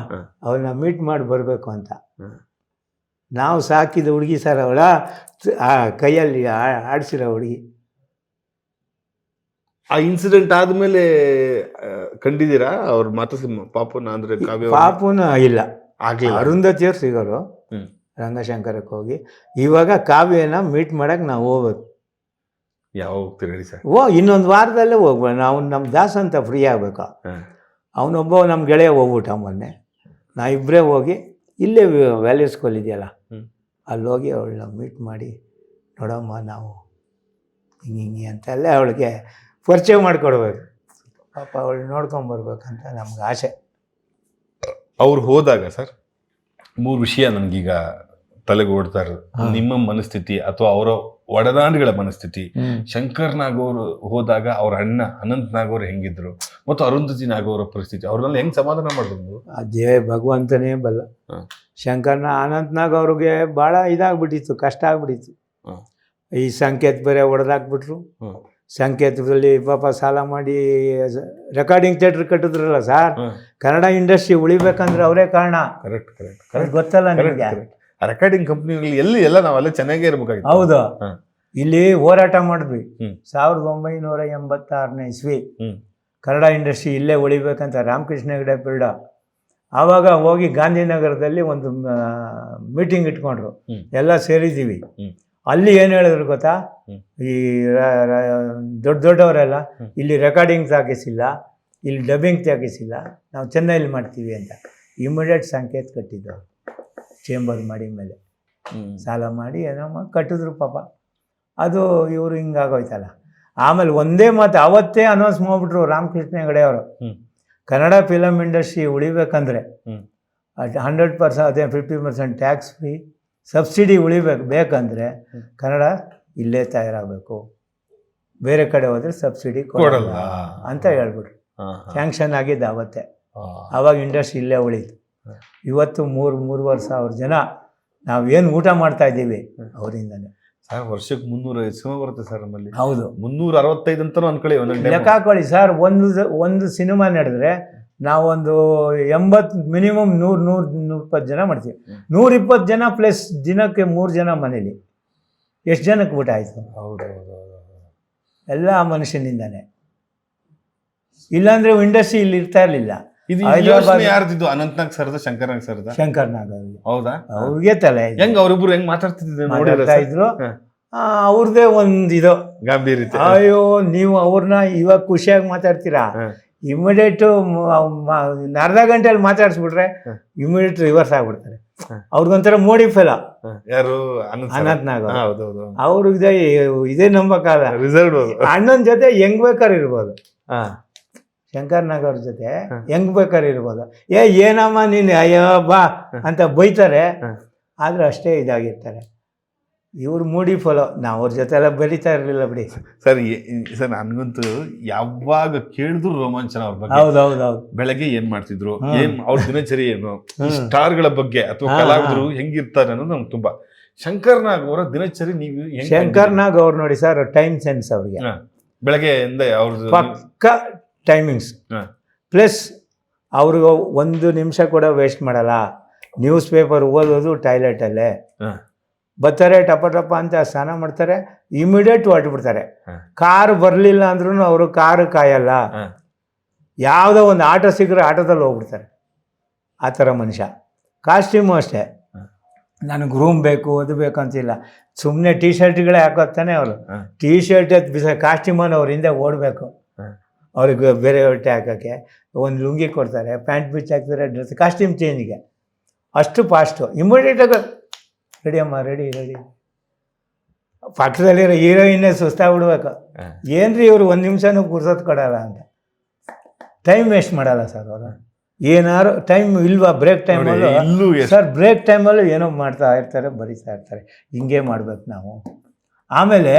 ಅವಳನ್ನ ಮೀಟ್ ಮಾಡಿ ಬರಬೇಕು ಅಂತ. ನಾವು ಸಾಕಿದ ಹುಡುಗಿ ಸರ್, ಅವಳ ಕೈಯಲ್ಲಿ ಆಡಿಸಿರೋ ಹುಡುಗಿ. ಆ ಇನ್ಸಿಡೆಂಟ್ ಆದಮೇಲೆ ಕಂಡಿದ್ದೀರಾ ಅವ್ರು ಮಾತಾಡ್ಸಿ ಪಾಪುನ? ಅಂದರೆ ಪಾಪುನ ಇಲ್ಲ, ಆಗಲಿಲ್ಲ. ಅರುಂಧತಿಯವ್ರು ಸಿಗೋರು ರಂಗಶಂಕರಕ್ಕೆ ಹೋಗಿ. ಇವಾಗ ಕಾವ್ಯನ ಮೀಟ್ ಮಾಡಕ್ಕೆ ನಾವು ಹೋಗ್ಬೇಕು. ಯಾವಾಗ ಹೋಗ್ತೀರಿ ಹೇಳಿ ಸರ್? ಇನ್ನೊಂದು ವಾರದಲ್ಲೇ ಹೋಗ್ಬೇಡ. ನಾವು ನಮ್ಮ ದಾಸ್ ಅಂತ ಫ್ರೀ ಆಗಬೇಕು. ಅವನೊಬ್ಬ ನಮ್ಮ ಗೆಳೆಯ ಹೋಗ್ಬಿಟ್ಟ ಮೊನ್ನೆ. ನಾವಿಬ್ಬರೇ ಹೋಗಿ ಇಲ್ಲೇ ವ್ಯಾಲ್ಯೂ ಸ್ಕೂಲ್ ಇದೆಯಲ್ಲ, ಅಲ್ಲಿ ಹೋಗಿ ಅವಳನ್ನ ಮೀಟ್ ಮಾಡಿ, ನೋಡಮ್ಮ ನಾವು ಹಿಂಗೆ ಅಂತೆಲ್ಲ ಅವಳಿಗೆ ಪರಿಚಯ ಮಾಡಿಕೊಡ್ಬೇಕು. ಪಾಪ ಅವಳು ನೋಡ್ಕೊಂಬರ್ಬೇಕಂತ ನಮ್ಗೆ ಆಸೆ. ಅವ್ರು ಹೋದಾಗ ಸರ್ 3 ವಿಷಯ ನನಗೀಗ ತಲೆಗೆ ಓಡ್ತಾ ಇರೋದು. ನಿಮ್ಮ ಮನಸ್ಥಿತಿ ಅಥವಾ ಅವರ ಒಡನಾಡಿಗಳ ಮನಸ್ಥಿತಿ, ಶಂಕರ್ ನಾಗ್ ಅವರು ಹೋದಾಗ ಅವ್ರ ಅಣ್ಣ ಅನಂತ್ ನಾಗ್ ಅವರು ಹೆಂಗಿದ್ರು, ಮತ್ತು ಅರುಂಧತಿ ನಾಗ್ ಅವರ ಪರಿಸ್ಥಿತಿ, ಅವ್ರನ್ನೆಲ್ಲ ಹೆಂಗೆ ಸಮಾಧಾನ ಮಾಡಿದ್ರು? ಅದೇ ಭಗವಂತನೇ ಬಲ್ಲ. ಶಂಕರ್ನ ಅನಂತ್ ನಾಗ್ ಅವ್ರಿಗೆ ಭಾಳ ಇದಾಗ್ಬಿಟ್ಟಿತ್ತು, ಕಷ್ಟ ಆಗ್ಬಿಟ್ಟಿತ್ತು. ಈ ಸಂಕೇತ್ ಬೇರೆ ಹೊಡೆದಾಕ್ಬಿಟ್ರು. ಸಂಕೇತದಲ್ಲಿ ಪಾಪ ಸಾಲ ಮಾಡಿ ರೆಕಾರ್ಡಿಂಗ್ ಥಿಯೇಟ್ರ್ ಕಟ್ಟಿದ್ರಲ್ಲ ಸರ್. ಕನ್ನಡ ಇಂಡಸ್ಟ್ರಿ ಉಳಿಬೇಕಂದ್ರೆ ಅವರೇ ಕಾರಣ. ಕರೆಕ್ಟ್ ಗೊತ್ತಲ್ಲ ನಿಮಗೆ? ರೆಕಾರ್ಡಿಂಗ್ ಕಂಪ್ನಿಗಳಲ್ಲಿ ಎಲ್ಲಿ ಎಲ್ಲ ನಾವೆಲ್ಲ ಚೆನ್ನಾಗೇ ಇರ್ಬೇಕಾಗಿತ್ತು. ಹೌದು, ಇಲ್ಲಿ ಹೋರಾಟ ಮಾಡಿದ್ವಿ 1986ನೇ ಇಸ್ವಿ. ಕನ್ನಡ ಇಂಡಸ್ಟ್ರಿ ಇಲ್ಲೇ ಉಳಿಬೇಕಂತ ರಾಮಕೃಷ್ಣ ಹೆಗಡೆ ಪಿರ್ಡ. ಆವಾಗ ಹೋಗಿ ಗಾಂಧಿನಗರದಲ್ಲಿ ಒಂದು ಮೀಟಿಂಗ್ ಇಟ್ಕೊಂಡ್ರು, ಎಲ್ಲ ಸೇರಿದ್ದೀವಿ. ಅಲ್ಲಿ ಏನು ಹೇಳಿದ್ರು ಗೊತ್ತಾ? ಈ ದೊಡ್ಡವರೆಲ್ಲ ಇಲ್ಲಿ ರೆಕಾರ್ಡಿಂಗ್ ತಾಕಿಸಿಲ್ಲ, ಇಲ್ಲಿ ಡಬ್ಬಿಂಗ್ ತಾಕಿಸಿಲ್ಲ, ನಾವು ಚೆನ್ನೈಲಿ ಮಾಡ್ತೀವಿ ಅಂತ ಇಮಿಡಿಯೇಟ್ ಸಂಕೇತ ಕಟ್ಟಿದ್ದು. ಚೇಂಬರ್ ಮಾಡಿ ಮೇಲೆ ಸಾಲ ಮಾಡಿ ಏನೋ ಕಟ್ಟಿದ್ರು ಪಾಪ. ಅದು ಇವರು ಹಿಂಗಾಗೋಯ್ತಲ್ಲ. ಆಮೇಲೆ ಒಂದೇ ಮಾತು ಅವತ್ತೇ ಅನೌನ್ಸ್ ಮಾಡಿಬಿಟ್ರು ರಾಮಕೃಷ್ಣ ಹೆಗಡೆ ಅವರು, ಕನ್ನಡ ಫಿಲಮ್ ಇಂಡಸ್ಟ್ರಿ ಉಳಿಬೇಕಂದ್ರೆ 100% ಅದೇ 50% ಟ್ಯಾಕ್ಸ್ ಫ್ರೀ, ಸಬ್ಸಿಡಿ ಬೇಕಂದರೆ ಕನ್ನಡ ಇಲ್ಲೇ ತಯಾರಾಗಬೇಕು, ಬೇರೆ ಕಡೆ ಹೋದರೆ ಸಬ್ಸಿಡಿ ಕೊಡಲ್ಲ ಅಂತ ಹೇಳ್ಬಿಟ್ರು. ಸ್ಯಾಂಕ್ಷನ್ ಆಗಿದ್ದು ಅವತ್ತೇ. ಆವಾಗ ಇಂಡಸ್ಟ್ರಿ ಇಲ್ಲೇ ಉಳೀತು. ಇವತ್ತು 3.5 ಸಾವಿರ ಜನ ನಾವೇನು ಊಟ ಮಾಡ್ತಾ ಇದ್ದೀವಿ ಅವರಿಂದನೇ. ಸರ್ ವರ್ಷಕ್ಕೆ 305 ಸಿನಿಮಾ ಬರುತ್ತೆ ಸರ್ ನಮ್ಮಲ್ಲಿ. ಹೌದು, 365 ಅಂತಲೂ ಅನ್ಕೊಳ್ಳಿ. ಲೆಕ್ಕ ಹಾಕೊಳ್ಳಿ ಸರ್. ಒಂದು ಸಿನಿಮಾ ನಡೆದ್ರೆ ನಾವೊಂದು 80 ಮಿನಿಮಮ್ 100-120 ಜನ ಮಾಡ್ತೀವಿ. 120 ಜನ ಪ್ಲಸ್ ದಿನಕ್ಕೆ 3 ಜನ ಮನೇಲಿ. ಎಷ್ಟು ಜನಕ್ಕೆ ಊಟ ಆಯಿತು? ಹೌದು, ಎಲ್ಲ ಆ ಮನುಷ್ಯನಿಂದಾನೆ. ಇಲ್ಲಾಂದರೆ ಇಂಡಸ್ಟ್ರಿ ಇಲ್ಲಿ ಇರ್ತಾ ಇರಲಿಲ್ಲ. ಇದು ಹೈದರಾಬಾದ್ ಯಾರ್ದಿದ್ದು ಅನಂತ್ನಾಗ್ ಸರ್ದ ಶಂಕರ್ನಾಗ್ ಸರ್ದ ಶಂಕರ್ನಾಗ್ ಅವ್ರಿಗೆ ಹೌದಾ ಅವ್ರಿಗೆ ತಲೆ ಇದೆ. ಹೆಂಗ್ ಅವ್ರಿಬ್ರು ಹೆಂಗ್ ಮಾತಾಡ್ತಿದ್ರು ಮಾತಾಡ್ತಾ ಇದ್ರು. ಅವ್ರದ್ದೇ ಒಂದ್ ಇದು, ಗಾಂಭೀರ್ಯತೆ. ಅಯ್ಯೋ ನೀವು ಅವ್ರನ್ನ ಇವಾಗ ಖುಷಿಯಾಗಿ ಮಾತಾಡ್ತೀರಾ, ಇಮಿಡಿಯೇಟ್ ಅರ್ಧ ಗಂಟೆಯಲ್ಲಿ ಮಾತಾಡ್ಸ್ಬಿಟ್ರೆ ಇಮಿಡಿಯೇಟ್ ರಿವರ್ಸ್ ಆಗ್ಬಿಡ್ತಾರೆ. ಅವ್ರಿಗೊಂಥರ ಮೋಡಿ ಫೆಲ ಯಾರು ಅನಂತ್ನಾಗ್ ಹೌದೌದು ಅವ್ರಿಗೆ ಇದೇ ನಂಬಕ್ಕಾಗಲ್ಲ. ರಿಸರ್ವ್ಡ್ ಅಣ್ಣನ ಜೊತೆ ಹೆಂಗ್ ಬೇಕಾದ್ರೆ ಇರ್ಬೋದು, ಶಂಕರ್ನಾಗ್ ಅವ್ರ ಜೊತೆ ಹೆಂಗ್ ಬೇಕಾದ್ರೆ ಇರ್ಬೋದು. ಏನಮ್ಮ ನೀನು ಅಯ್ಯೋ ಬಾ ಅಂತ ಬೈತಾರೆ, ಆದ್ರೆ ಅಷ್ಟೇ ಇದಾಗಿರ್ತಾರೆ. ಇವ್ರು ಮೂಡಿ ಫಾಲೋ. ನಾವು ಅವ್ರ ಜೊತೆ ಎಲ್ಲ ಬೆರೀತಾ ಇರಲಿಲ್ಲ ಬಿಡಿ ಸರ್. ಸರ್ ನನ್ಗಂತೂ ಯಾವಾಗ ಕೇಳಿದ್ರು ರೋಮಾಂಚನ ಅವ್ರ ಬಗ್ಗೆ. ಹೌದೌದೌದು. ಬೆಳಗ್ಗೆ ಏನ್ ಮಾಡ್ತಿದ್ರು, ಏನ್ ಅವ್ರ ದಿನಚರಿ ಏನು, ಸ್ಟಾರ್ಗಳ ಬಗ್ಗೆ ಅಥವಾ ಕಲಾವಿದರು ಹೆಂಗಿರ್ತಾರೆ ಅನ್ನೋದು ನಮ್ಗೆ ತುಂಬಾ. ಶಂಕರ್ನಾಗ್ ಅವರ ದಿನಚರಿ ನೀವು ಶಂಕರ್ನಾಗ್ ಅವ್ರು ನೋಡಿ ಸರ್, ಟೈಮ್ ಸೆನ್ಸ್ ಅವ್ರಿಗೆ. ಬೆಳಗ್ಗೆ ಅವ್ರದ್ದು ಪಕ್ಕ ಟೈಮಿಂಗ್ಸ್, ಪ್ಲಸ್ ಅವ್ರಿಗೆ 1 ನಿಮಿಷ ಕೂಡ ವೇಸ್ಟ್ ಮಾಡಲ್ಲ. ನ್ಯೂಸ್ ಪೇಪರ್ ಓದೋದು ಟಾಯ್ಲೆಟಲ್ಲೇ, ಬರ್ತಾರೆ ಟಪ ಟಪ ಅಂತ ಸ್ನಾನ ಮಾಡ್ತಾರೆ, ಇಮಿಡಿಯೇಟ್ ಹೊರಟ್ಬಿಡ್ತಾರೆ. ಕಾರ್ ಬರಲಿಲ್ಲ ಅಂದ್ರೂ ಅವರು ಕಾರು ಕಾಯಲ್ಲ. ಯಾವುದೋ ಒಂದು ಆಟೋ ಸಿಕ್ಕರೆ ಆಟೋದಲ್ಲಿ ಹೋಗ್ಬಿಡ್ತಾರೆ. ಆ ಥರ ಮನುಷ್ಯ. ಕಾಸ್ಟ್ಯೂಮು ಅಷ್ಟೇ, ನನಗೆ ರೂಮ್ ಬೇಕು ಅದು ಬೇಕು ಅಂತಿಲ್ಲ. ಸುಮ್ಮನೆ ಟೀ ಶರ್ಟ್ಗಳೇ ಹಾಕೋತಾನೆ ಅವರು. ಟೀ ಶರ್ಟ್ ಕಾಸ್ಟ್ಯೂಮನ್ನು ಅವ್ರ ಹಿಂದೆ ಓಡಬೇಕು. ಅವ್ರಿಗೆ ಬೇರೆ ಹೊಟ್ಟೆ ಹಾಕೋಕ್ಕೆ ಒಂದು ಲುಂಗಿ ಕೊಡ್ತಾರೆ, ಪ್ಯಾಂಟ್ ಬಿಚ್ಚಿ ಹಾಕ್ತಾರೆ, ಡ್ರೆಸ್ ಕಾಸ್ಟ್ಯೂಮ್ ಚೇಂಜ್ಗೆ. ಅಷ್ಟು ಫಾಸ್ಟು. ಇಮಿಡಿಯೇಟಾಗಿ ರೆಡಿ ಅಮ್ಮ, ರೆಡಿ ರೆಡಿ. ಪಕ್ಕದಲ್ಲಿರೋ ಹೀರೋಯಿನ್ನೇ ಸುಸ್ತಾಗ್ಬಿಡ್ಬೇಕು. ಏನ್ರಿ ಇವರು 1 ನಿಮಿಷನೂ ಪುರ್ಸೊತ್ತು ಕೊಡಲ್ಲ ಅಂತ. ಟೈಮ್ ವೇಸ್ಟ್ ಮಾಡಲ್ಲ ಸರ್ ಅವರು. ಏನಾರು ಟೈಮ್ ಇಲ್ವಾ ಬ್ರೇಕ್ ಟೈಮಲ್ಲೂ ಸರ್, ಬ್ರೇಕ್ ಟೈಮಲ್ಲೂ ಏನೋ ಮಾಡ್ತಾ ಇರ್ತಾರೆ, ಬರೀತಾ ಇರ್ತಾರೆ. ಹಿಂಗೆ ಮಾಡ್ಬೇಕು ನಾವು. ಆಮೇಲೆ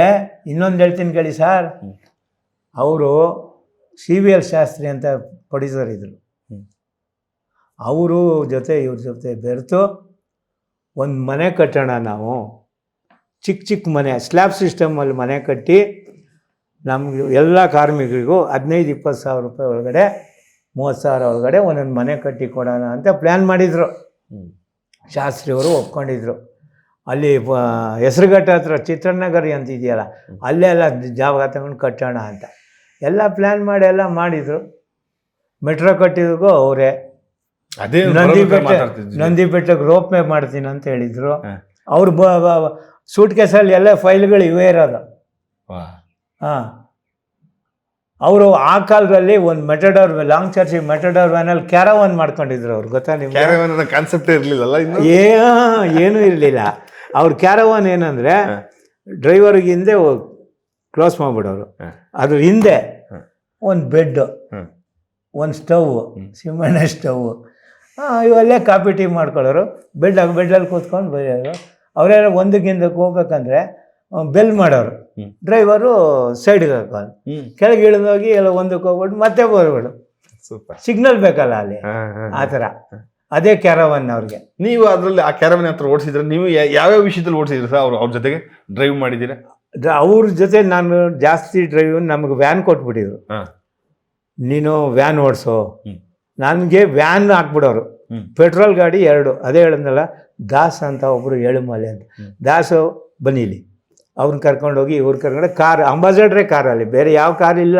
ಇನ್ನೊಂದು ಹೇಳ್ತೀನಿ ಕೇಳಿ ಸರ್, ಅವರು CVL ಶಾಸ್ತ್ರಿ ಅಂತ ಪ್ರೊಡ್ಯೂಸರ್ ಇದ್ರು. ಅವರು ಜೊತೆ ಇವ್ರ ಜೊತೆ ಬೆರೆತು ಒಂದು ಮನೆ ಕಟ್ಟೋಣ ನಾವು, ಚಿಕ್ಕ ಚಿಕ್ಕ ಮನೆ, ಸ್ಲ್ಯಾಬ್ ಸಿಸ್ಟಮಲ್ಲಿ ಮನೆ ಕಟ್ಟಿ ನಮಗೆ ಎಲ್ಲ ಕಾರ್ಮಿಕರಿಗೂ 15-20 ಸಾವಿರ ರೂಪಾಯಿ ಒಳಗಡೆ, 30 ಸಾವಿರ ಒಳಗಡೆ ಒಂದೊಂದು ಮನೆ ಕಟ್ಟಿ ಕೊಡೋಣ ಅಂತ ಪ್ಲ್ಯಾನ್ ಮಾಡಿದರು. ಶಾಸ್ತ್ರಿಯವರು ಒಪ್ಕೊಂಡಿದ್ರು. ಅಲ್ಲಿ ಹೆಸರುಘಟ್ಟ ಹತ್ರ ಚಿತ್ರನಗರಿ ಅಂತ ಇದೆಯಲ್ಲ, ಅಲ್ಲೆಲ್ಲ ಜಾಗ ತಗೊಂಡು ಕಟ್ಟೋಣ ಅಂತ ಎಲ್ಲ ಪ್ಲ್ಯಾನ್ ಮಾಡಿ ಎಲ್ಲ ಮಾಡಿದರು. ಮೆಟ್ರೋ ಕಟ್ಟಿದ್ರಿಗೂ ಅವರೇ. ಅದೇ ನಂದಿ ಬೆಟ್ಟಕ್ಕೆ ರೋಪ್ ಮೇ ಮಾಡ್ತೀನಿ ಅಂತ ಹೇಳಿದ್ರು. ಅವ್ರು ಸೂಟ್ ಕೇಸಲ್ಲಿ ಎಲ್ಲ ಫೈಲ್ಗಳು ಇವೇ ಇರೋದು. ಹಾಂ, ಅವರು ಆ ಕಾಲದಲ್ಲಿ ಒಂದು ಮೆಟಡೋರ್, ಲಾಂಗ್ ಚರ್ಚಿಗೆ ಮೆಟಡೋರ್ ವ್ಯಾನಲ್ಲಿ ಕ್ಯಾರವಾನ್ ಮಾಡ್ಕೊಂಡಿದ್ರು. ಅವ್ರು ಗೊತ್ತಾ ನಿಮ್ಗೆ? ಕಾನ್ಸೆಪ್ಟೇ ಇರಲಿಲ್ಲ, ಏನೂ ಇರಲಿಲ್ಲ. ಅವ್ರ ಕ್ಯಾರವಾನ್ ಏನಂದರೆ ಡ್ರೈವರ್ಗೆ ಹಿಂದೆ ಕ್ಲೋಸ್ ಮಾಡಿಬಿಡೋರು. ಅದ್ರ ಹಿಂದೆ ಒಂದು ಬೆಡ್ಡು, ಒಂದು ಸ್ಟವ್, ಸಿಮೆಂಟ್ ಸ್ಟವ್, ಇವೆಲ್ಲ ಕಾಪಿ ಟೀ ಮಾಡ್ಕೊಳ್ಳೋರು. ಬೆಡ್ಡಲ್ಲಿ ಕೂತ್ಕೊಂಡು ಬರೆಯೋರು. ಅವರೆಲ್ಲ ಒಂದಕ್ಕಿಂತಕ್ಕೆ ಹೋಗ್ಬೇಕಂದ್ರೆ ಬೆಲ್ ಮಾಡೋರು. ಡ್ರೈವರು ಸೈಡ್ಗೆ ಹಾಕೋದು, ಕೆಳಗೆ ಇಳಿದೋಗಿ ಎಲ್ಲ ಒಂದಕ್ಕೆ ಹೋಗ್ಬಿಟ್ಟು ಮತ್ತೆ ಬರ್ಬೇಡು. ಸಿಗ್ನಲ್ ಬೇಕಲ್ಲ ಅಲ್ಲಿ, ಆ ಥರ. ಅದೇ ಕ್ಯಾರವಾನ್ ಅವ್ರಿಗೆ. ನೀವು ಅದರಲ್ಲಿ ಆ ಕ್ಯಾರವಾನ್ ಹತ್ರ ಓಡಿಸಿದ್ರೆ ನೀವು ಯಾವ್ಯಾವ ವಿಷಯದಲ್ಲಿ ಓಡಿಸಿದ್ರಿ ಸರ್? ಅವ್ರ ಜೊತೆಗೆ ಡ್ರೈವ್ ಮಾಡಿದ್ದೀರಾ? ಅವ್ರ ಜೊತೆ ನಾನು ಜಾಸ್ತಿ ಡ್ರೈವ್, ನಮಗೆ ವ್ಯಾನ್ ಕೊಟ್ಬಿಟ್ಟಿದ್ರು. ನೀನು ವ್ಯಾನ್ ಓಡಿಸೋ, ನನಗೆ ವ್ಯಾನ್ ಹಾಕ್ಬಿಡೋರು. ಪೆಟ್ರೋಲ್ ಗಾಡಿ 2, ಅದೇ ಹೇಳಿದ್ನಲ್ಲ, ದಾಸ್ ಅಂತ ಒಬ್ಬರು ಏಳುಮಲೆ ಅಂತ. ದಾಸು ಬನ್ನಿಲಿ, ಅವ್ರನ್ನ ಕರ್ಕೊಂಡೋಗಿ ಇವ್ರು ಕರ್ಕೊಂಡು ಕಾರ್, ಅಂಬಾಸಡರೇ ಕಾರಲ್ಲಿ, ಬೇರೆ ಯಾವ ಕಾರ್ ಇಲ್ಲ.